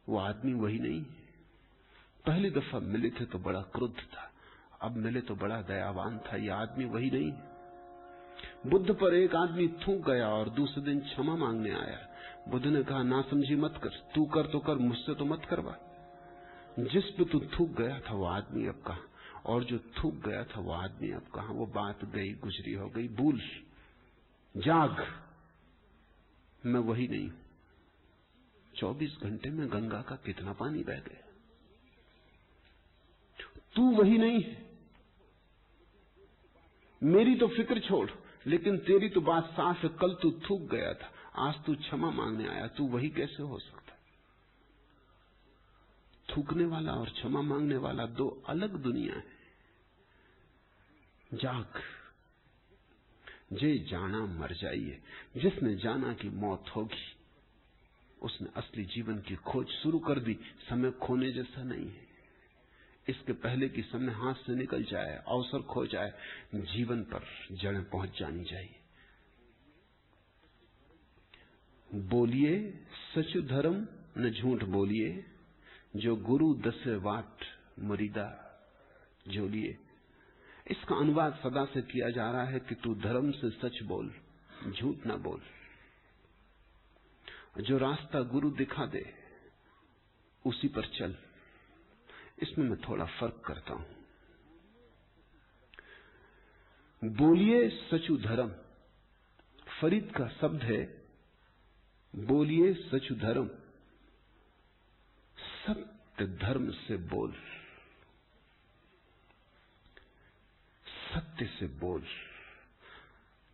वो आदमी वही नहीं है। पहली दफा मिले थे तो बड़ा क्रुद्ध था, अब मिले तो बड़ा दयावान था। ये आदमी वही नहीं है। बुद्ध पर एक आदमी थूक गया और दूसरे दिन क्षमा मांगने आया। बुद्ध ने कहा, ना समझी मत कर, तू कर तो कर, मुझसे तो मत करवा। जिस पे तू थूक गया था वो आदमी अब कहां, और जो थूक गया था वो आदमी अब कहां। वो बात गई गुजरी हो गई, भूल। जाग, मैं वही नहीं हूं। 24 घंटे में गंगा का कितना पानी बह गया। तू वही नहीं है। मेरी तो फिक्र छोड़, लेकिन तेरी तो बात साफ है। कल तू थूक गया था, आज तू क्षमा मांगने आया। तू वही कैसे हो सकता? थूकने वाला और क्षमा मांगने वाला दो अलग दुनिया है। जाग, जे जाना मर जाइए। जिसने जाना कि मौत होगी उसने असली जीवन की खोज शुरू कर दी। समय खोने जैसा नहीं है। इसके पहले कि समय हाथ से निकल जाए, अवसर खो जाए, जीवन पर जड़ें पहुंच जानी चाहिए। बोलिए सच धर्म न झूठ बोलिए, जो गुरु दसे वाट मुरीदा जोलिए। इसका अनुवाद सदा से किया जा रहा है कि तू धर्म से सच बोल, झूठ ना बोल। जो रास्ता गुरु दिखा दे उसी पर चल। इसमें मैं थोड़ा फर्क करता हूं। बोलिए सचु धर्म, फरीद का शब्द है बोलिए सचु धर्म। सत्य धर्म से बोल, सत्य से बोल।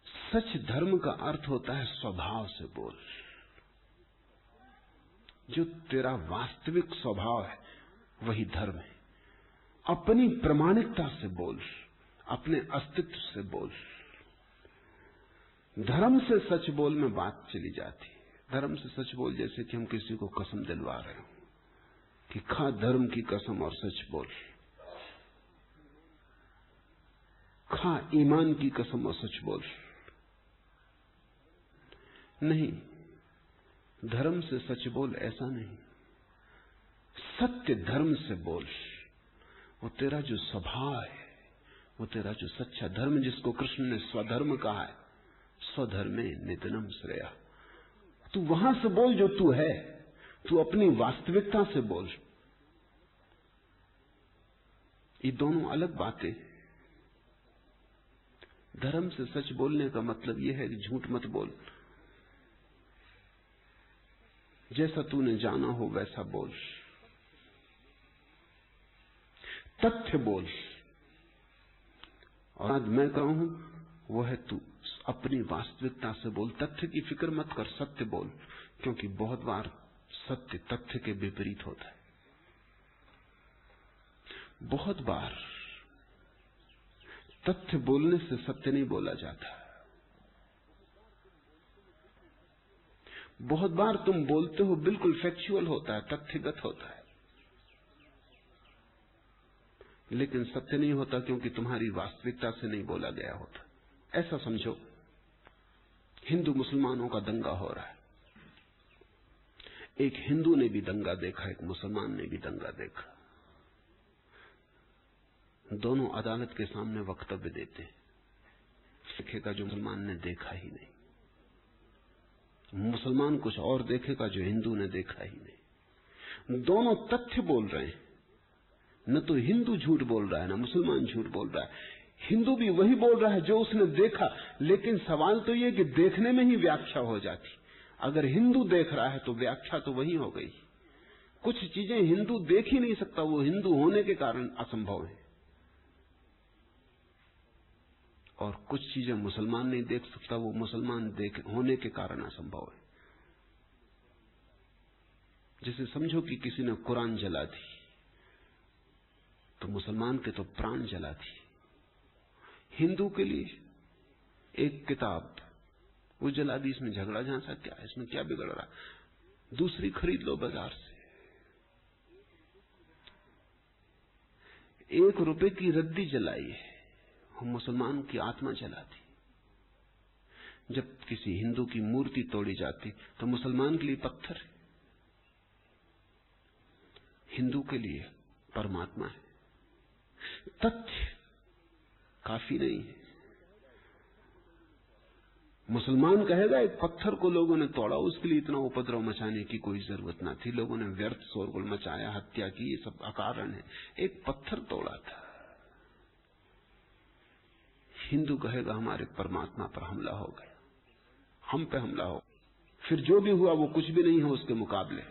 सच धर्म का अर्थ होता है स्वभाव से बोल। जो तेरा वास्तविक स्वभाव है वही धर्म है। अपनी प्रामाणिकता से बोल, अपने अस्तित्व से बोल। धर्म से सच बोल में बात चली जाती। धर्म से सच बोल जैसे कि हम किसी को कसम दिलवा रहे हो कि खा धर्म की कसम और सच बोल, खा ईमान की कसम और सच बोल। नहीं, धर्म से सच बोल ऐसा नहीं, सत्य धर्म से बोल। वो तेरा जो स्वभाव है, वो तेरा जो सच्चा धर्म, जिसको कृष्ण ने स्वधर्म कहा है, स्वधर्मे निधनम श्रेया। तू वहां से बोल जो तू है, तू अपनी वास्तविकता से बोल। ये दोनों अलग बातें। धर्म से सच बोलने का मतलब यह है कि झूठ मत बोल, जैसा तूने जाना हो वैसा बोल, तथ्य बोल। और आज मैं कहूं वो है तू अपनी वास्तविकता से बोल। तथ्य की फिक्र मत कर, सत्य बोल, क्योंकि बहुत बार सत्य तथ्य के विपरीत होता है। बहुत बार तथ्य बोलने से सत्य नहीं बोला जाता। बहुत बार तुम बोलते हो बिल्कुल फैक्चुअल होता है, तथ्यगत होता है, लेकिन सत्य नहीं होता, क्योंकि तुम्हारी वास्तविकता से नहीं बोला गया होता। ऐसा समझो, हिंदू मुसलमानों का दंगा हो रहा है। एक हिंदू ने भी दंगा देखा, एक मुसलमान ने भी दंगा देखा। दोनों अदालत के सामने वक्तव्य देते हैं। देखेगा जो मुसलमान ने देखा ही नहीं, मुसलमान कुछ और देखेगा जो हिंदू ने देखा ही नहीं। दोनों तथ्य बोल रहे हैं। न तो हिंदू झूठ बोल रहा है, न मुसलमान झूठ बोल रहा है। हिंदू भी वही बोल रहा है जो उसने देखा, लेकिन सवाल तो यह कि देखने में ही व्याख्या हो जाती। अगर हिंदू देख रहा है तो व्याख्या तो वही हो गई। कुछ चीजें हिंदू देख ही नहीं सकता, वो हिंदू होने के कारण असंभव है, और कुछ चीजें मुसलमान नहीं देख सकता, वो मुसलमान होने के कारण असंभव है। जैसे समझो कि किसी ने कुरान जला दी, तो मुसलमान के तो प्राण जला दी। हिंदू के लिए एक किताब वो जला दी, इसमें झगड़ा झांसा क्या है, इसमें क्या बिगड़ रहा, दूसरी खरीद लो बाजार से। 1 रुपए की रद्दी जलाई है, हम मुसलमान की आत्मा जलाती। जब किसी हिंदू की मूर्ति तोड़ी जाती तो मुसलमान के लिए पत्थर है, हिंदू के लिए परमात्मा है। तथ्य काफी नहीं है। मुसलमान कहेगा एक पत्थर को लोगों ने तोड़ा, उसके लिए इतना उपद्रव मचाने की कोई जरूरत ना थी, लोगों ने व्यर्थ शोरगुल मचाया, हत्या की, ये सब अकारण है, एक पत्थर तोड़ा था। हिंदू कहेगा हमारे परमात्मा पर हमला हो गया, हम पे हमला हो, फिर जो भी हुआ वो कुछ भी नहीं है उसके मुकाबले।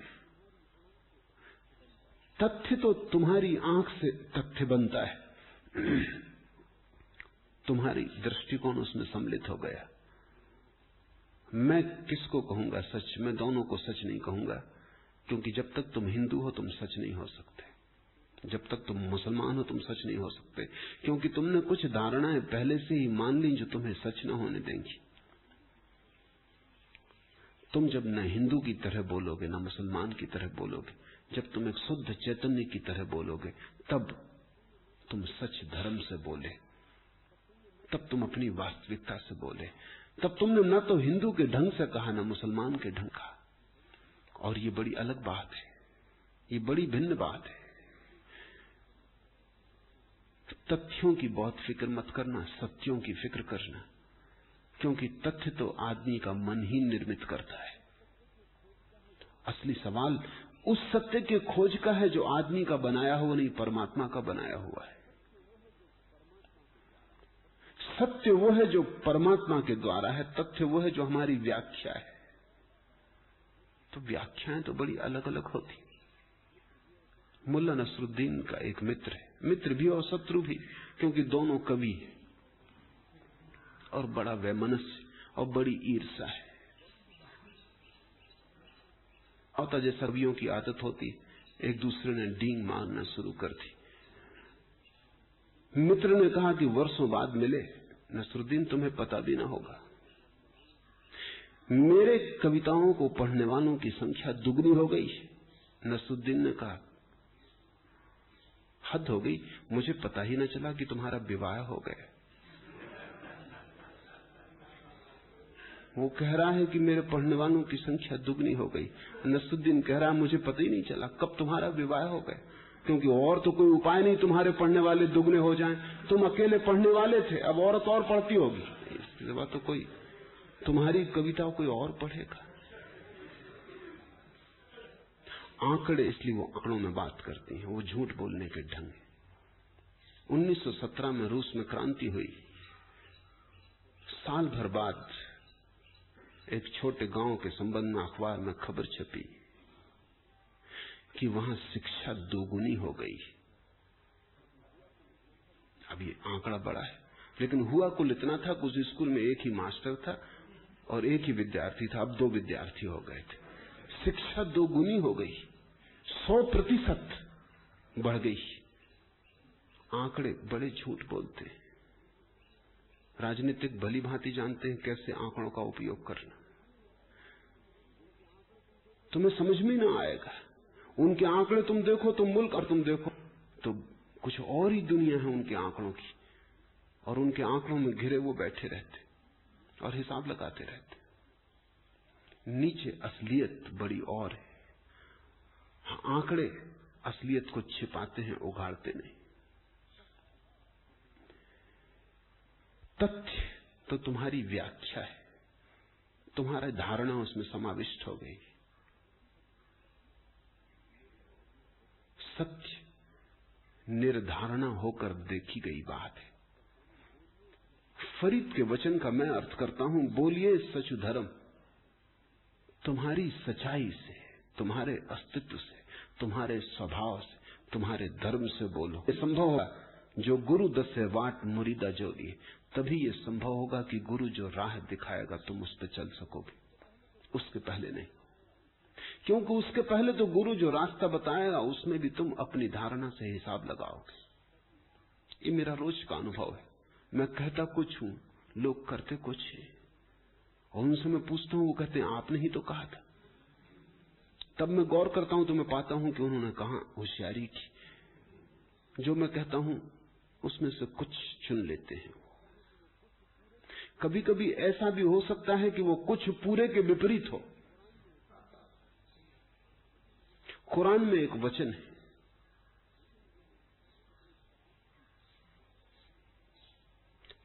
तथ्य तो तुम्हारी आंख से तथ्य बनता है, तुम्हारी दृष्टिकोण उसमें सम्मिलित हो गया। मैं किसको कहूंगा सच? मैं दोनों को सच नहीं कहूंगा, क्योंकि जब तक तुम हिंदू हो तुम सच नहीं हो सकते, जब तक तुम मुसलमान हो तुम सच नहीं हो सकते, क्योंकि तुमने कुछ धारणाएं पहले से ही मान ली जो तुम्हें सच न होने देंगी। तुम जब न हिंदू की तरह बोलोगे न मुसलमान की तरह बोलोगे, जब तुम एक शुद्ध चैतन्य की तरह बोलोगे, तब तुम सच धर्म से बोले, तब तुम अपनी वास्तविकता से बोले, तब तुमने न तो हिंदू के ढंग से कहा न मुसलमान के ढंग का। और ये बड़ी अलग बात है, ये बड़ी भिन्न बात है। तथ्यों की बहुत फिक्र मत करना, सत्यों की फिक्र करना, क्योंकि तथ्य तो आदमी का मन ही निर्मित करता है। असली सवाल उस सत्य के खोज का है जो आदमी का बनाया हुआ नहीं, परमात्मा का बनाया हुआ है। सत्य वो है जो परमात्मा के द्वारा है, तथ्य वो है जो हमारी व्याख्या है। तो व्याख्याएं तो बड़ी अलग अलग होती। मुल्ला नसरुद्दीन का एक मित्र है, मित्र भी और शत्रु भी, क्योंकि दोनों कवि हैं, और बड़ा वैमनस्य और बड़ी ईर्ष्या है। और जैसा कवियों की आदत होती, एक दूसरे ने डींग मारना शुरू कर दी। मित्र ने कहा कि वर्षों बाद मिले, नसरुद्दीन तुम्हें पता भी ना होगा, मेरे कविताओं को पढ़ने वालों की संख्या दुगनी हो गई। नसरुद्दीन ने कहा हद हो गई, मुझे पता ही न चला कि तुम्हारा विवाह हो गया। वो कह रहा है कि मेरे पढ़ने वालों की संख्या दुगनी हो गई। नसरुद्दीन कह रहा है मुझे पता ही नहीं चला कब तुम्हारा विवाह हो गया, क्योंकि और तो कोई उपाय नहीं तुम्हारे पढ़ने वाले दुगने हो जाएं। तुम अकेले पढ़ने वाले थे, अब औरत और पढ़ती होगी, इसके बाद तो कोई तुम्हारी कविता कोई और पढ़ेगा। आंकड़े, इसलिए वो आंकड़ों में बात करती हैं, वो झूठ बोलने के ढंग। 1917 में रूस में क्रांति हुई। साल भर बाद एक छोटे गांव के संबंध में अखबार में खबर छपी कि वहां शिक्षा दोगुनी हो गई। अब ये आंकड़ा बड़ा है, लेकिन हुआ कुल इतना था कि उस स्कूल में एक ही मास्टर था और एक ही विद्यार्थी था। अब 2 विद्यार्थी हो गए थे। शिक्षा दोगुनी हो गई, 100% बढ़ गई। आंकड़े बड़े झूठ बोलते हैं। राजनीतिक भली भांति जानते हैं कैसे आंकड़ों का उपयोग करना। तुम्हें समझ में ना आएगा। उनके आंकड़े तुम देखो, तुम मुल्क और तुम देखो तो कुछ और ही दुनिया है उनके आंकड़ों की, और उनके आंकड़ों में घिरे वो बैठे रहते और हिसाब लगाते रहते। नीचे असलियत बड़ी और है। आंकड़े असलियत को छिपाते हैं, उघाड़ते नहीं। तथ्य तो तुम्हारी व्याख्या है, तुम्हारा धारणा उसमें समाविष्ट हो गई। सत्य निर्धारणा होकर देखी गई बात है। फरीद के वचन का मैं अर्थ करता हूं, बोलिए सच धर्म। तुम्हारी सच्चाई से, तुम्हारे अस्तित्व से, तुम्हारे स्वभाव से, तुम्हारे धर्म से बोलो। ये संभव होगा जो गुरु दसे वाट मुरीदा जोगी, तभी ये संभव होगा कि गुरु जो राह दिखाएगा तुम उस पर चल सकोगे, उसके पहले नहीं। क्योंकि उसके पहले तो गुरु जो रास्ता बताएगा उसमें भी तुम अपनी धारणा से हिसाब लगाओगे। ये मेरा रोज का अनुभव है। मैं कहता कुछ हूं, लोग करते कुछ है, और उनसे मैं पूछता हूं, वो कहते हैं आपने ही तो कहा था। तब मैं गौर करता हूं तो मैं पाता हूं कि उन्होंने कहां होशियारी की। जो मैं कहता हूं उसमें से कुछ चुन लेते हैं। कभी कभी ऐसा भी हो सकता है कि वो कुछ पूरे के विपरीत हो। कुरान में एक वचन है,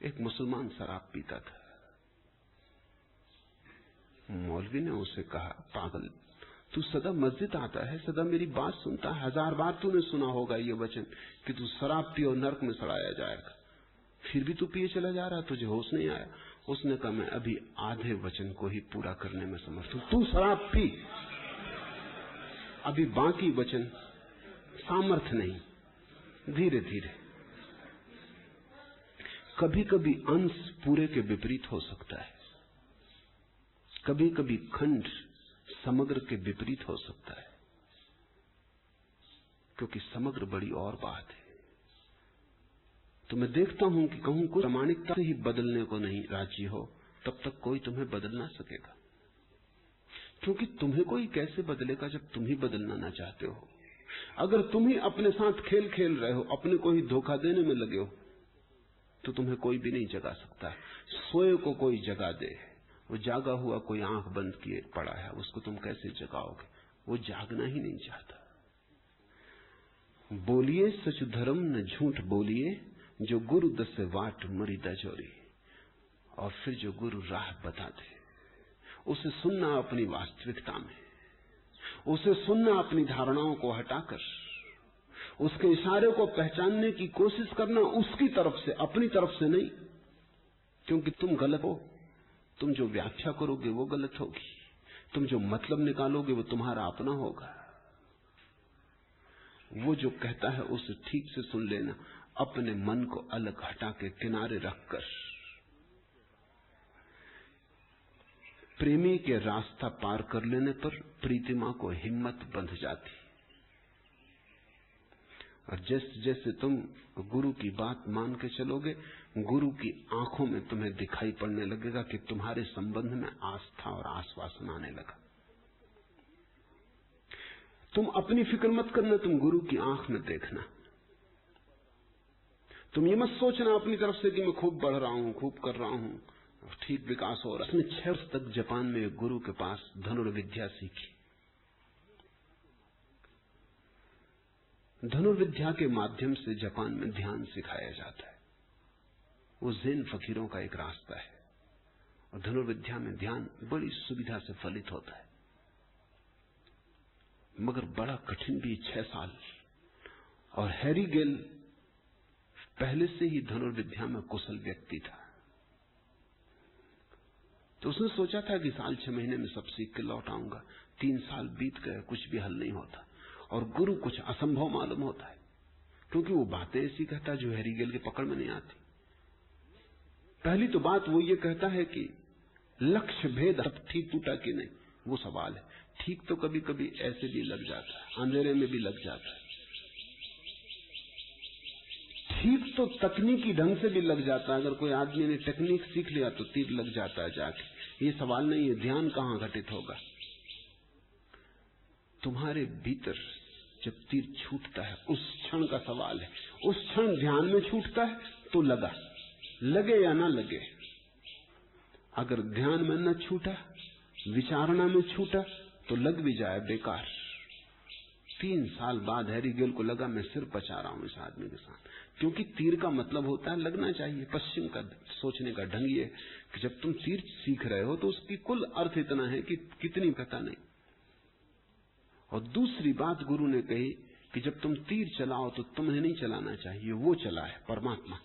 एक मुसलमान शराब पीता था। मौलवी ने उसे कहा, पागल, तू सदा मस्जिद आता है, सदा मेरी बात सुनता है, 1000 बार तूने सुना होगा ये वचन कि तू शराब पियो नरक में सड़ाया जाएगा, फिर भी तू पिए चला जा रहा, तुझे होश नहीं आया। उसने कहा, मैं अभी आधे वचन को ही पूरा करने में समर्थ हूं। तू शराब पी, अभी बाकी वचन सामर्थ्य नहीं, धीरे धीरे। कभी कभी अंश पूरे के विपरीत हो सकता है, कभी कभी खंड समग्र के विपरीत हो सकता है, क्योंकि समग्र बड़ी और बात है। तो मैं देखता हूं कि कहूं कुछ प्रामाणिकता से ही बदलने को नहीं राजी हो, तब तक कोई तुम्हें बदल ना सकेगा। क्योंकि तुम्हें कोई कैसे बदलेगा जब तुम ही बदलना ना चाहते हो। अगर तुम ही अपने साथ खेल खेल रहे हो, अपने को ही धोखा देने में लगे हो, तो तुम्हें कोई भी नहीं जगा सकता। सोए को कोई जगा दे, वो जागा हुआ कोई आंख बंद किए पड़ा है, उसको तुम कैसे जगाओगे? वो जागना ही नहीं चाहता। बोलिए सच धर्म न झूठ बोलिए, जो गुरु दसे वाट मुरीदा जोरी। और फिर जो गुरु राह बता दे उसे सुनना अपनी वास्तविकता में, उसे सुनना अपनी धारणाओं को हटाकर, उसके इशारे को पहचानने की कोशिश करना उसकी तरफ से, अपनी तरफ से नहीं। क्योंकि तुम गलत हो, तुम जो व्याख्या करोगे वो गलत होगी, तुम जो मतलब निकालोगे वो तुम्हारा अपना होगा। वो जो कहता है उसे ठीक से सुन लेना, अपने मन को अलग हटा के किनारे रखकर। प्रेमी के रास्ता पार कर लेने पर प्रीतिमा को हिम्मत बंध जाती। और जैसे जैसे तुम गुरु की बात मान के चलोगे, गुरु की आंखों में तुम्हें दिखाई पड़ने लगेगा कि तुम्हारे संबंध में आस्था और आश्वासन आने लगा। तुम अपनी फिक्र मत करना, तुम गुरु की आंख में देखना। तुम ये मत सोचना अपनी तरफ से कि मैं खूब बढ़ रहा हूं, खूब कर रहा हूं, ठीक विकास हो रहा है। उसने 6 वर्ष तक जापान में एक गुरु के पास धनुर्विद्या सीखी। धनुर्विद्या के माध्यम से जापान में ध्यान सिखाया जाता है। वो ज़ेन फकीरों का एक रास्ता है और धनुर्विद्या में ध्यान बड़ी सुविधा से फलित होता है, मगर बड़ा कठिन भी 6 साल। और हैरी गेल पहले से ही धनुर्विद्या में कुशल व्यक्ति था, तो उसने सोचा था कि साल 6 महीने में सब सीख के लौट आऊंगा। 3 साल बीत गए, कुछ भी हल नहीं होता। और गुरु कुछ असंभव मालूम होता है, क्योंकि वो बातें ऐसी कहता है जो हैरी गेल के पकड़ में नहीं आती। पहली तो बात वो ये कहता है कि लक्ष्य भेद अब ठीक टूटा कि नहीं, वो सवाल है। ठीक तो कभी कभी ऐसे भी लग जाता है, अंधेरे में भी लग जाता है। ठीक तो तकनीकी ढंग से भी लग जाता है। अगर कोई आदमी ने टेक्निक सीख लिया तो तीर लग जाता है जाके। ये सवाल नहीं है ध्यान कहां घटित होगा। तुम्हारे भीतर जब तीर छूटता है उस क्षण का सवाल है। उस क्षण ध्यान में छूटता है तो लगे या ना लगे। अगर ध्यान में न छूटा, विचारणा में छूटा, तो लग भी जाए बेकार। 3 साल बाद हैरी गेल को लगा मैं सिर बचा रहा हूं इस आदमी के साथ, क्योंकि तीर का मतलब होता है लगना चाहिए। पश्चिम का सोचने का ढंग ये कि जब तुम तीर सीख रहे हो तो उसकी कुल अर्थ इतना है कि कितनी पता नहीं। और दूसरी बात गुरु ने कही कि जब तुम तीर चलाओ तो तुम्हें नहीं चलाना चाहिए, वो चला है परमात्मा।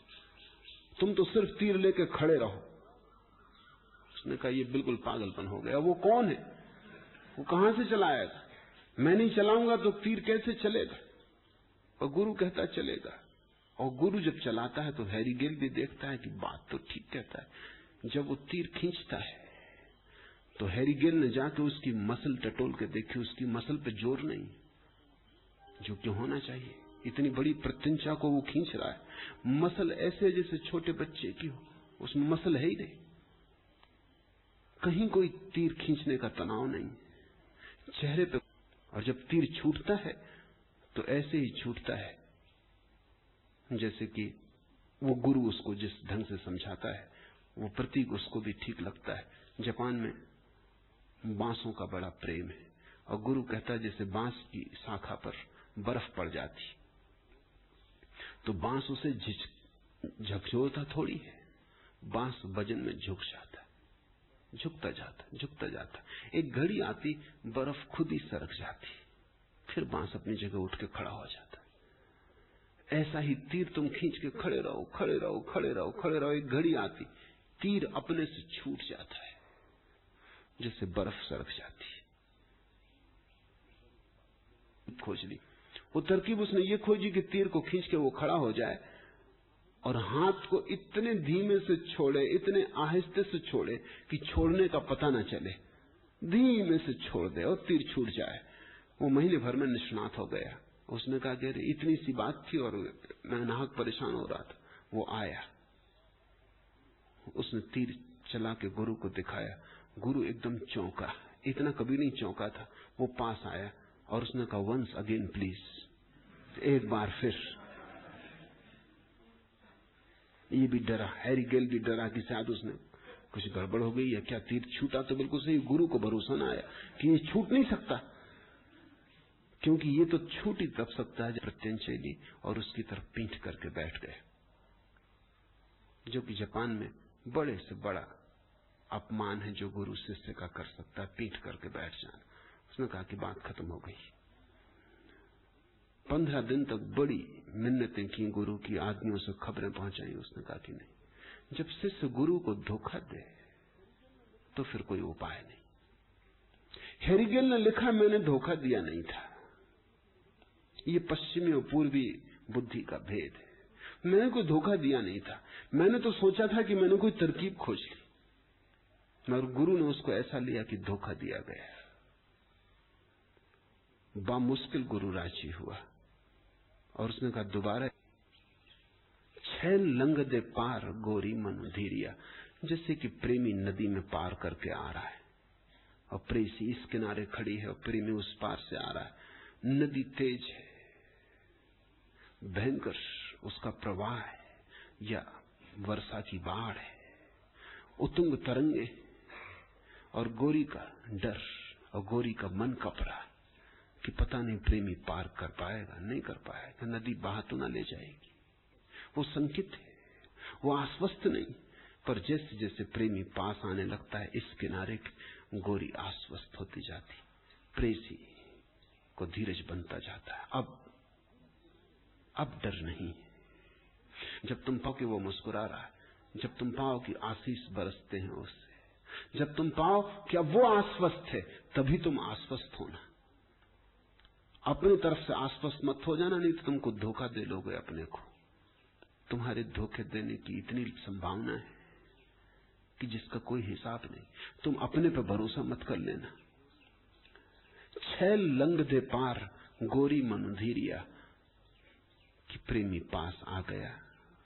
तुम तो सिर्फ तीर लेके खड़े रहो। उसने कहा ये बिल्कुल पागलपन हो गया। वो कौन है, वो कहां से चलाएगा? मैं नहीं चलाऊंगा तो तीर कैसे चलेगा? और गुरु कहता चलेगा। और गुरु जब चलाता है तो हैरी गेल भी देखता है कि बात तो ठीक कहता है। जब वो तीर खींचता है तो हैरी गेल ने जाके उसकी मसल टटोल के देखी, उसकी मसल पे जोर नहीं, जो क्यों होना चाहिए। इतनी बड़ी प्रत्यंचा को वो खींच रहा है। मसल ऐसे जैसे छोटे बच्चे की हो, उसमें मसल है ही नहीं, कहीं कोई तीर खींचने का तनाव नहीं चेहरे पे। और जब तीर छूटता है तो ऐसे ही छूटता है जैसे कि वो गुरु उसको जिस ढंग से समझाता है वो प्रतीक उसको भी ठीक लगता है। जापान में बांसों का बड़ा प्रेम है और गुरु कहता है जैसे बांस की शाखा पर बर्फ पड़ जाती तो बांस उसे झकझोरता थोड़ी है, बांस वजन में झुक जाता, झुकता जाता। एक घड़ी आती बर्फ खुद ही सरक जाती, फिर बांस अपनी जगह उठ के खड़ा हो जाता। ऐसा ही तीर तुम खींच के खड़े रहो। एक घड़ी आती तीर अपने से छूट जाता है जैसे बर्फ सरक जाती है। खोज ली वो तरकीब उसने ये खोजी कि तीर को खींच के वो खड़ा हो जाए और हाथ को इतने धीमे से छोड़े, इतने आहिस्ते से छोड़े कि छोड़ने का पता न चले, धीमे से छोड़ दे और तीर छूट जाए। वो महीने भर में निष्णात हो गया। उसने कहा कि इतनी सी बात थी और मैं नाहक परेशान हो रहा था। वो आया, उसने तीर चला के गुरु को दिखाया। गुरु एकदम चौंका, इतना कभी नहीं चौंका था। वो पास आया और उसने कहा वंस अगेन प्लीज, एक बार फिर। ये भी डरा, हैरी गेल भी डरा कि शायद उसने कुछ गड़बड़ हो गई या क्या। तीर छूटा तो बिल्कुल सही। गुरु को भरोसा ना आया कि ये छूट नहीं सकता, क्योंकि ये तो छूट ही तब सकता है जब प्रत्यंचा ली और उसकी तरफ पीठ करके बैठ गए, जो कि जापान में बड़े से बड़ा अपमान है जो गुरु शिष्य का कर सकता है, पीठ करके बैठ जाना। उसने कहा कि बात खत्म हो गई। 15 दिन तक बड़ी मिन्नतें की गुरु की, आदमियों से खबरें पहुंचाई। उसने कहा कि नहीं, जब शिष्य गुरु को धोखा दे तो फिर कोई उपाय नहीं। हैरी गेल ने लिखा मैंने धोखा दिया नहीं था। ये पश्चिमी और पूर्वी बुद्धि का भेद है। मैंने कोई धोखा दिया नहीं था। मैंने तो सोचा था कि मैंने कोई तरकीब खोज ली मगर गुरु ने उसको ऐसा लिया कि धोखा दिया गया। बामुश्किल गुरु राजी हुआ और उसने कहा दोबारा। छैल लंग दे पार गोरी मन धीरिया, जैसे कि प्रेमी नदी में पार करके आ रहा है और प्रेसी इस किनारे खड़ी है और प्रेमी उस पार से आ रहा है। नदी तेज है, भयंकर उसका प्रवाह है या वर्षा की बाढ़ है, उतुंग तरंगे, और गोरी का डर और गोरी का मन कप रहा कि पता नहीं प्रेमी पार कर पाएगा नहीं कर पाएगा, नदी बहा तो ना ले जाएगी। वो संकित है, वो आश्वस्त नहीं, पर जैसे जैसे प्रेमी पास आने लगता है इस किनारे की गोरी आश्वस्त होती जाती, प्रेसी को धीरज बनता जाता है। अब डर नहीं है। जब तुम पाओ कि वो मुस्कुरा रहा है, जब तुम पाओ कि आशीष बरसते हैं उससे, जब तुम पाओ कि अब वो आश्वस्त है, तभी तुम आश्वस्त होना। अपनी तरफ से आश्वस्त मत हो जाना, नहीं तो तुमको धोखा दे लोगे अपने को। तुम्हारे धोखे देने की इतनी संभावना है कि जिसका कोई हिसाब नहीं। तुम अपने पे भरोसा मत कर लेना। छैल लंग दे पार गोरी मन धीरिया, कि प्रेमी पास आ गया,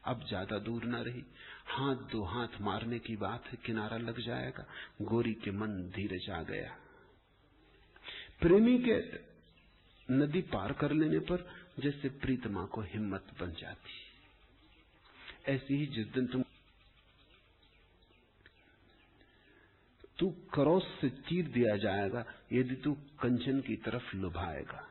अब ज्यादा दूर ना रही। हाथ दो हाथ मारने की बात है, किनारा लग जाएगा। गोरी के मन धीरज आ गया। प्रेमी के नदी पार कर लेने पर जैसे प्रीतमा को हिम्मत बन जाती, ऐसी ही जिस दिन तू क्रोस से चीर दिया जाएगा यदि तू कंचन की तरफ लुभाएगा।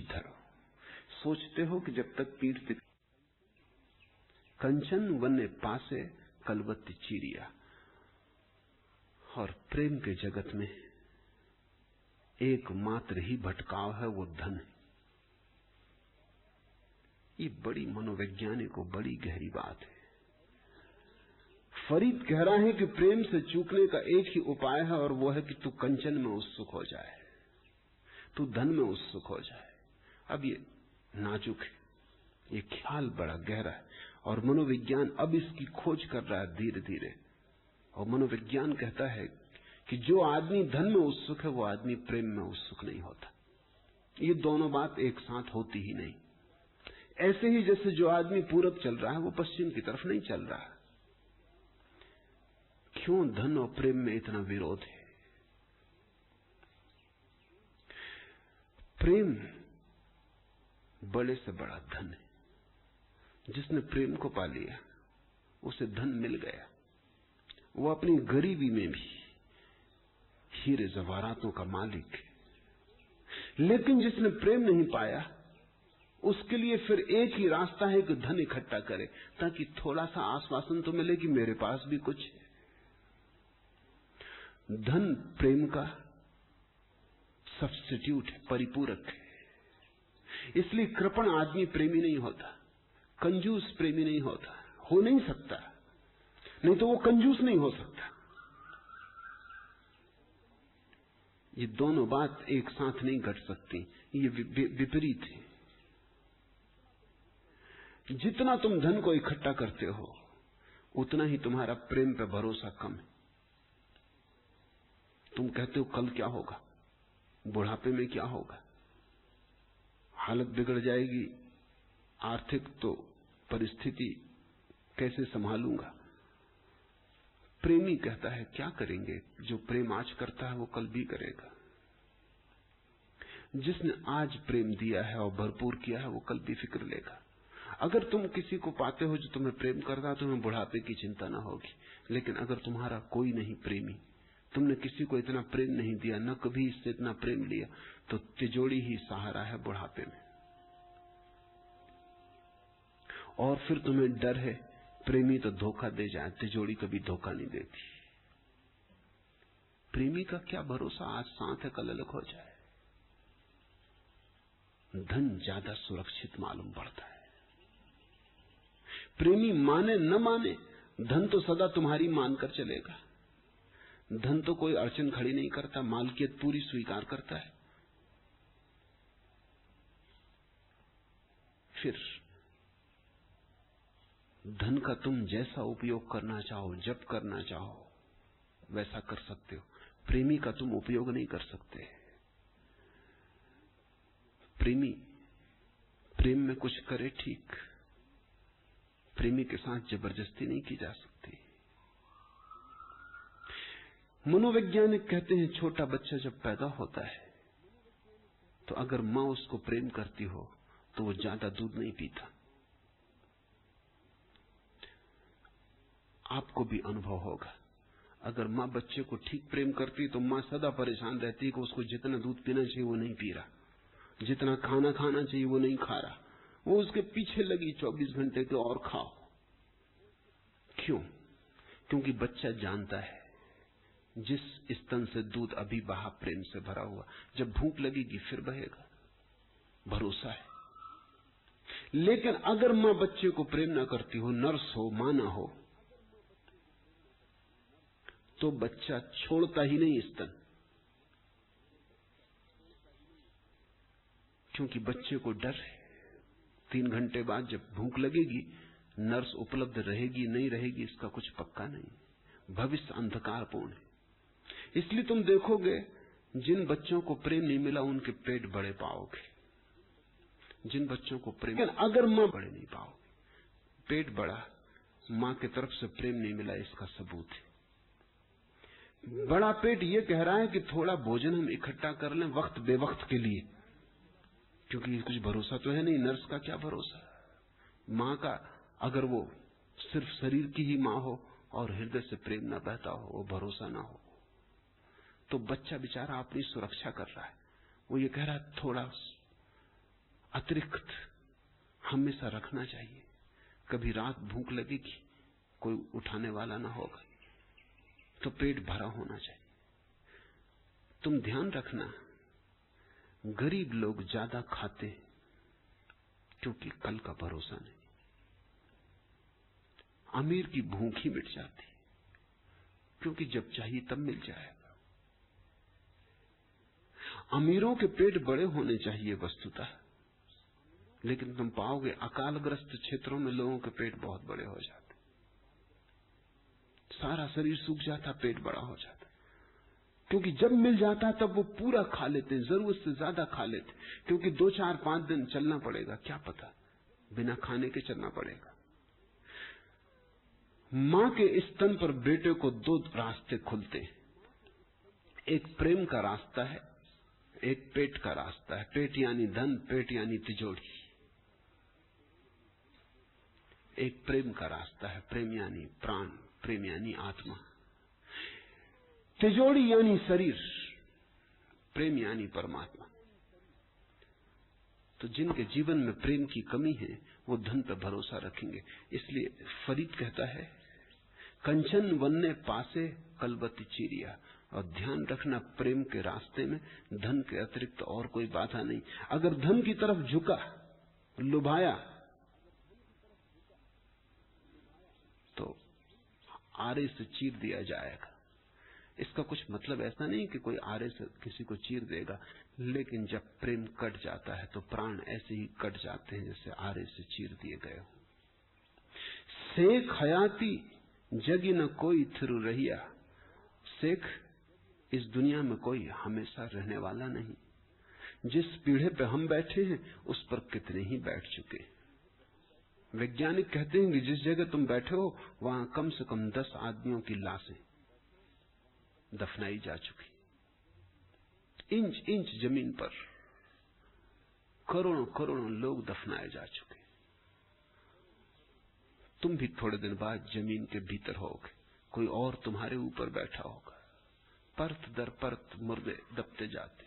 धरो, सोचते हो कि जब तक पीठ दिख, कंचन वने पासे कलवत चीरिया, और प्रेम के जगत में एकमात्र ही भटकाव है, वो धन है। ये बड़ी मनोवैज्ञानिक और बड़ी गहरी बात है। फरीद कह रहा है कि प्रेम से चूकने का एक ही उपाय है, और वो है कि तू कंचन में उत्सुक हो जाए, तू धन में उत्सुक हो जाए। अब ये नाजुक है, ये ख्याल बड़ा गहरा है, और मनोविज्ञान अब इसकी खोज कर रहा है धीरे धीरे। और मनोविज्ञान कहता है कि जो आदमी धन में उत्सुक है वो आदमी प्रेम में उत्सुक नहीं होता। ये दोनों बात एक साथ होती ही नहीं। ऐसे ही जैसे जो आदमी पूरब चल रहा है वो पश्चिम की तरफ नहीं चल रहा। क्यों धन और प्रेम में इतना विरोध है? प्रेम बड़े से बड़ा धन है। जिसने प्रेम को पा लिया उसे धन मिल गया। वो अपनी गरीबी में भी हीरे जवाहरातों का मालिक है। लेकिन जिसने प्रेम नहीं पाया उसके लिए फिर एक ही रास्ता है कि धन इकट्ठा करे, ताकि थोड़ा सा आश्वासन तो मिले कि मेरे पास भी कुछ है। धन प्रेम का सब्स्टिट्यूट है, परिपूरक है। इसलिए कृपण आदमी प्रेमी नहीं होता, कंजूस प्रेमी नहीं होता, हो नहीं सकता। नहीं तो वो कंजूस नहीं हो सकता। ये दोनों बात एक साथ नहीं घट सकती, ये विपरीत है। जितना तुम धन को इकट्ठा करते हो उतना ही तुम्हारा प्रेम पे भरोसा कम है। तुम कहते हो कल क्या होगा, बुढ़ापे में क्या होगा, हालत बिगड़ जाएगी, आर्थिक तो परिस्थिति कैसे संभालूंगा। प्रेमी कहता है क्या करेंगे, जो प्रेम आज करता है वो कल भी करेगा। जिसने आज प्रेम दिया है और भरपूर किया है वो कल भी फिक्र लेगा। अगर तुम किसी को पाते हो जो तुम्हें प्रेम करता है, तुम्हें बुढ़ापे की चिंता ना होगी। लेकिन अगर तुम्हारा कोई नहीं प्रेमी, तुमने किसी को इतना प्रेम नहीं दिया, न कभी इससे इतना प्रेम लिया, तो तिजोरी ही सहारा है बुढ़ापे में। और फिर तुम्हें डर है प्रेमी तो धोखा दे जाए, तिजोरी कभी धोखा नहीं देती। प्रेमी का क्या भरोसा, आज साथ है कल अलग हो जाए। धन ज्यादा सुरक्षित मालूम पड़ता है। प्रेमी माने न माने, धन तो सदा तुम्हारी मानकर चलेगा। धन तो कोई अड़चन खड़ी नहीं करता, मालकियत पूरी स्वीकार करता है। फिर धन का तुम जैसा उपयोग करना चाहो, जब करना चाहो वैसा कर सकते हो। प्रेमी का तुम उपयोग नहीं कर सकते। प्रेमी प्रेम में कुछ करे ठीक, प्रेमी के साथ जबरदस्ती नहीं की जा सकती। मनोवैज्ञानिक कहते हैं छोटा बच्चा जब पैदा होता है तो अगर मां उसको प्रेम करती हो तो वो ज्यादा दूध नहीं पीता। आपको भी अनुभव होगा, अगर मां बच्चे को ठीक प्रेम करती तो मां सदा परेशान रहती कि उसको जितना दूध पीना चाहिए वो नहीं पी रहा, जितना खाना खाना चाहिए वो नहीं खा रहा। वो उसके पीछे लगी 24 घंटे के और खाओ। क्यों? क्योंकि बच्चा जानता है जिस स्तन से दूध अभी बहा प्रेम से भरा हुआ, जब भूख लगेगी फिर बहेगा, भरोसा है। लेकिन अगर मां बच्चे को प्रेम ना करती हो, नर्स हो, मां ना हो, तो बच्चा छोड़ता ही नहीं स्तन। क्योंकि बच्चे को डर है 3 घंटे बाद जब भूख लगेगी, नर्स उपलब्ध रहेगी नहीं रहेगी इसका कुछ पक्का नहीं। भविष्य अंधकारपूर्ण है। इसलिए तुम देखोगे जिन बच्चों को प्रेम नहीं मिला उनके पेट बड़े पाओगे, जिन बच्चों को प्रेम, अगर मां बड़े नहीं पाओगे। पेट बड़ा मां की तरफ से प्रेम नहीं मिला इसका सबूत है। बड़ा पेट ये कह रहा है कि थोड़ा भोजन हम इकट्ठा कर लें वक्त बेवक्त के लिए, क्योंकि कुछ भरोसा तो है नहीं। नर्स का क्या भरोसा? मां का अगर वो सिर्फ शरीर की ही मां हो और हृदय से प्रेम ना बहता हो, वो भरोसा ना हो, तो बच्चा बेचारा अपनी सुरक्षा कर रहा है। वो ये कह रहा है थोड़ा अतिरिक्त हमेशा रखना चाहिए, कभी रात भूख लगेगी कोई उठाने वाला ना होगा, तो पेट भरा होना चाहिए। तुम ध्यान रखना, गरीब लोग ज्यादा खाते हैं क्योंकि कल का भरोसा नहीं। अमीर की भूख ही मिट जाती क्योंकि जब चाहिए तब मिल जाएगा। अमीरों के पेट बड़े होने चाहिए वस्तुतः, लेकिन तुम पाओगे अकालग्रस्त क्षेत्रों में लोगों के पेट बहुत बड़े हो जाते, सारा शरीर सूख जाता, पेट बड़ा हो जाता, क्योंकि जब मिल जाता तब वो पूरा खा लेते, जरूरत से ज्यादा खा लेते, क्योंकि 2, 4, 5 दिन चलना पड़ेगा, क्या पता बिना खाने के चलना पड़ेगा। मां के स्तन पर बेटे को 2 रास्ते खुलते हैं, एक प्रेम का रास्ता है, एक पेट का रास्ता है। पेट यानी धन, पेट यानी तिजोरी। एक प्रेम का रास्ता है, प्रेम यानी प्राण, प्रेम यानी आत्मा। तिजोरी यानी शरीर, प्रेम यानी परमात्मा। तो जिनके जीवन में प्रेम की कमी है वो धन पर भरोसा रखेंगे। इसलिए फरीद कहता है, कंचन वन्ने पासे कलबती चिड़िया। और ध्यान रखना, प्रेम के रास्ते में धन के अतिरिक्त और कोई बाधा नहीं। अगर धन की तरफ झुका, लुभाया, तो आरे से चीर दिया जाएगा। इसका कुछ मतलब ऐसा नहीं कि कोई आरे से किसी को चीर देगा, लेकिन जब प्रेम कट जाता है तो प्राण ऐसे ही कट जाते हैं जैसे आरे से चीर दिए गए हो। शेख हयाती जगी न कोई थिरु रहिया। शेख, इस दुनिया में कोई हमेशा रहने वाला नहीं। जिस पीढ़े पे हम बैठे हैं उस पर कितने ही बैठ चुके। वैज्ञानिक कहते हैं कि जिस जगह तुम बैठे हो वहां कम से कम 10 आदमियों की लाशें दफनाई जा चुकी। इंच इंच जमीन पर करोड़ों करोड़ों लोग दफनाए जा चुके। तुम भी थोड़े दिन बाद जमीन के भीतर होगे, कोई और तुम्हारे ऊपर बैठा होगा। परत दर परत मुर्दे दबते जाते।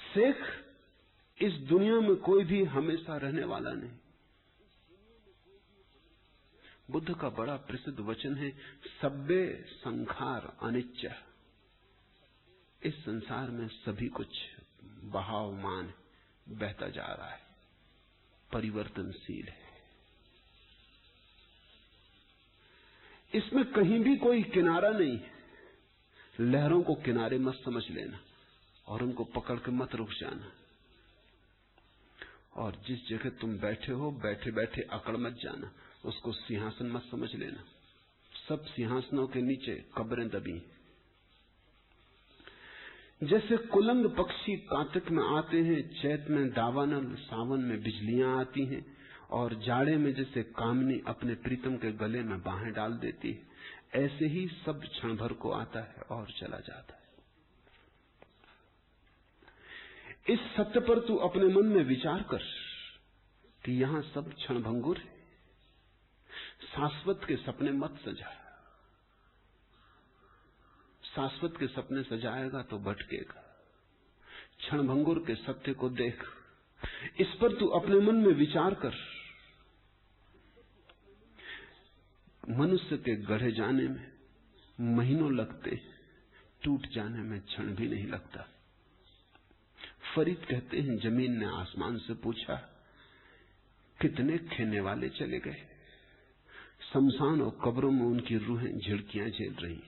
शेख, इस दुनिया में कोई भी हमेशा रहने वाला नहीं। बुद्ध का बड़ा प्रसिद्ध वचन है, सब्बे संखार अनिच्च। इस संसार में सभी कुछ बहावमान है, बहता जा रहा है, परिवर्तनशील है। इसमें कहीं भी कोई किनारा नहीं है। लहरों को किनारे मत समझ लेना और उनको पकड़ के मत रुक जाना। और जिस जगह तुम बैठे हो, बैठे बैठे अकड़ मत जाना, उसको सिंहासन मत समझ लेना। सब सिंहासनों के नीचे कब्रें दबी। जैसे कुलंग पक्षी कार्तिक में आते हैं, चैत में दावानल, सावन में बिजलियां आती हैं, और जाड़े में जैसे कामनी अपने प्रीतम के गले में बाहें डाल देती है, ऐसे ही सब क्षण भर को आता है और चला जाता है। इस सत्य पर तू अपने मन में विचार कर कि यहां सब क्षणभंगुर है। शाश्वत के सपने मत सजा। शाश्वत के सपने सजाएगा तो भटकेगा। क्षणभंगुर के सत्य को देख। इस पर तू अपने मन में विचार कर। मनुष्य के गढ़े जाने में महीनों लगते, टूट जाने में क्षण भी नहीं लगता। फरीद कहते हैं, जमीन ने आसमान से पूछा, कितने खेने वाले चले गए। शमशान और कब्रों में उनकी रूहें झिड़कियां झेल रही।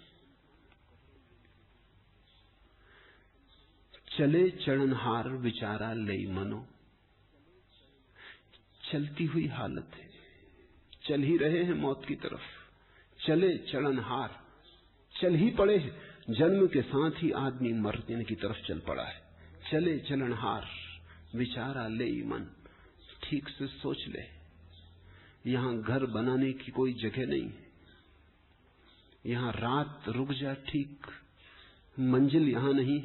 चले चरणहार विचारा लई मनो। चलती हुई हालत है, चल ही रहे हैं मौत की तरफ। चले चरणहार, चल ही पड़े हैं। जन्म के साथ ही आदमी मरने की तरफ चल पड़ा है। चले चरणहार विचारा लई मन। ठीक से सोच ले, यहां घर बनाने की कोई जगह नहीं है। यहां रात रुक जा, ठीक मंजिल यहां नहीं।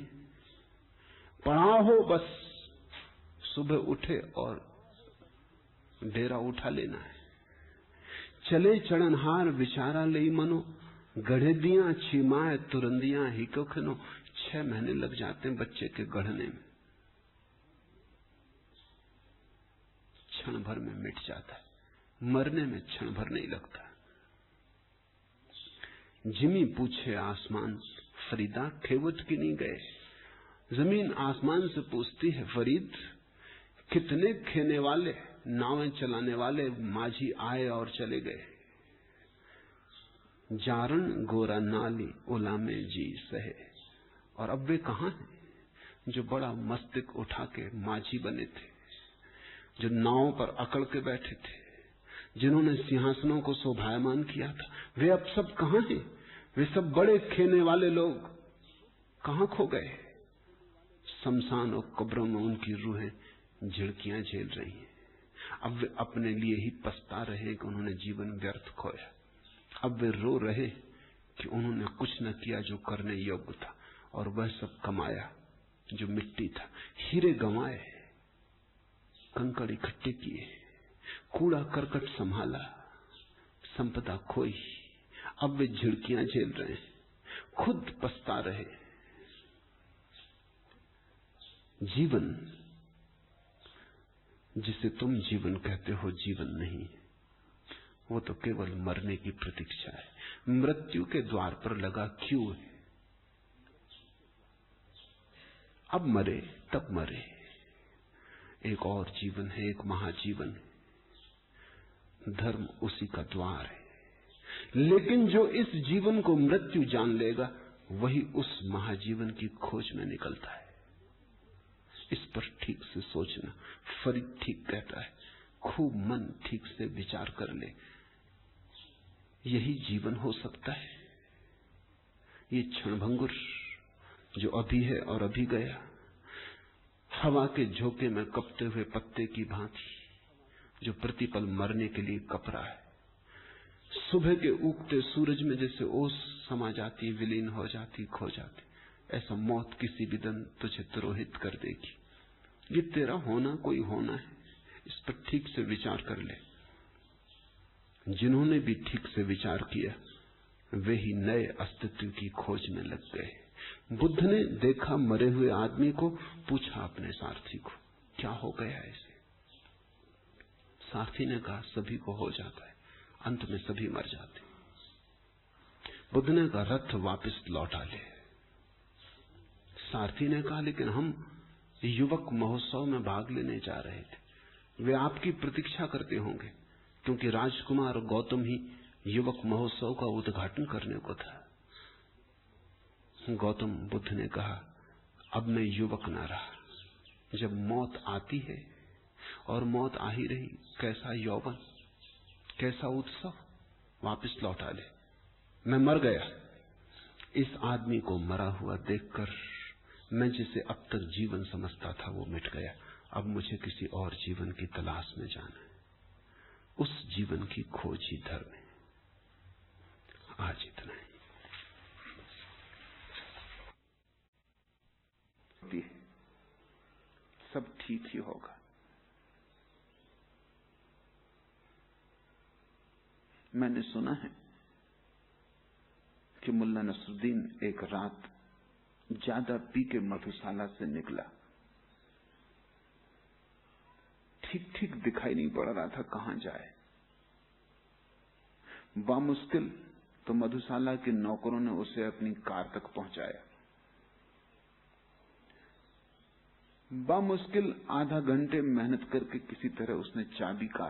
पड़ा हो बस, सुबह उठे और डेरा उठा लेना है। चले चरणहार विचारा लई मनो। गढ़े दियां छिमाए तुरंदियां ही को खनो। 6 महीने लग जाते हैं बच्चे के गढ़ने में, क्षण भर में मिट जाता है। मरने में क्षण भर नहीं लगता। जिमी पूछे आसमान, फरीदा खेवट की नहीं गए। जमीन आसमान से पूछती है, फरीद कितने खेने वाले, नावें चलाने वाले माझी आए और चले गए। जारण गोरा नाली उला में जी सहे। और अब वे कहां हैं जो बड़ा मस्तिष्क उठा के माझी बने थे, जो नाव पर अकड़ के बैठे थे, जिन्होंने सिंहासनों को शोभायमान किया था। वे अब सब कहां हैं? वे सब बड़े खेने वाले लोग कहां खो गए? शमशान और कब्रों में उनकी रूहें झिड़कियां झेल रही हैं। अब वे अपने लिए ही पछता रहे कि उन्होंने जीवन व्यर्थ खोया। अब वे रो रहे कि उन्होंने कुछ न किया जो करने योग्य था, और वह सब कमाया जो मिट्टी था। हीरे गंवाए, कंकड़ इकट्ठे किए, कूड़ा करकट संभाला, संपदा खोई। अब वे झिड़कियां झेल रहे हैं, खुद पछता रहे। जीवन जिसे तुम जीवन कहते हो जीवन नहीं, वो तो केवल मरने की प्रतीक्षा है। मृत्यु के द्वार पर लगा क्यों है? अब मरे तब मरे। एक और जीवन है, एक महाजीवन है। धर्म उसी का द्वार है। लेकिन जो इस जीवन को मृत्यु जान लेगा, वही उस महाजीवन की खोज में निकलता है। इस पर ठीक से सोचना। फरीद ठीक कहता है, खूब मन ठीक से विचार कर ले। यही जीवन हो सकता है। ये क्षणभंगुर जो अभी है और अभी गया, हवा के झोंके में कपते हुए पत्ते की भांति जो प्रतिपल मरने के लिए कप रहा है। सुबह के उगते सूरज में जैसे ओस समा जाती, विलीन हो जाती, खो जाती, ऐसा मौत किसी भी दिन तुझे तिरोहित कर देगी। ये तेरा होना कोई होना है। इस पर ठीक से विचार कर ले। जिन्होंने भी ठीक से विचार किया, वे ही नए अस्तित्व की खोज में लग गए। बुद्ध ने देखा मरे हुए आदमी को, पूछा अपने सारथी को, क्या हो गया इसे? सारथी ने कहा, सभी को हो जाता है, अंत में सभी मर जाते। बुद्ध ने कहा, रथ वापस लौटा ले। सारथी ने कहा, लेकिन हम युवक महोत्सव में भाग लेने जा रहे थे। वे आपकी प्रतीक्षा करते होंगे, क्योंकि राजकुमार गौतम ही युवक महोत्सव का उद्घाटन करने को था। गौतम बुद्ध ने कहा, अब मैं युवक ना रहा। जब मौत आती है, और मौत आ ही रही, कैसा यौवन, कैसा उत्सव वापस लौटा ले। मैं मर गया। इस आदमी को मरा हुआ देखकर मैं जिसे अब तक जीवन समझता था वो मिट गया। अब मुझे किसी और जीवन की तलाश में जाना है। उस जीवन की खोज ही धर्म है। आज इतना ही। सब ठीक ही होगा। मैंने सुना है कि मुल्ला नसरुद्दीन एक रात ज्यादा पी के मधुशाला से निकला। ठीक ठीक दिखाई नहीं पड़ रहा था कहां जाए। बामुश्किल तो मधुशाला के नौकरों ने उसे अपनी कार तक पहुंचाया। बामुश्किल आधा घंटे मेहनत करके किसी तरह उसने चाबी कार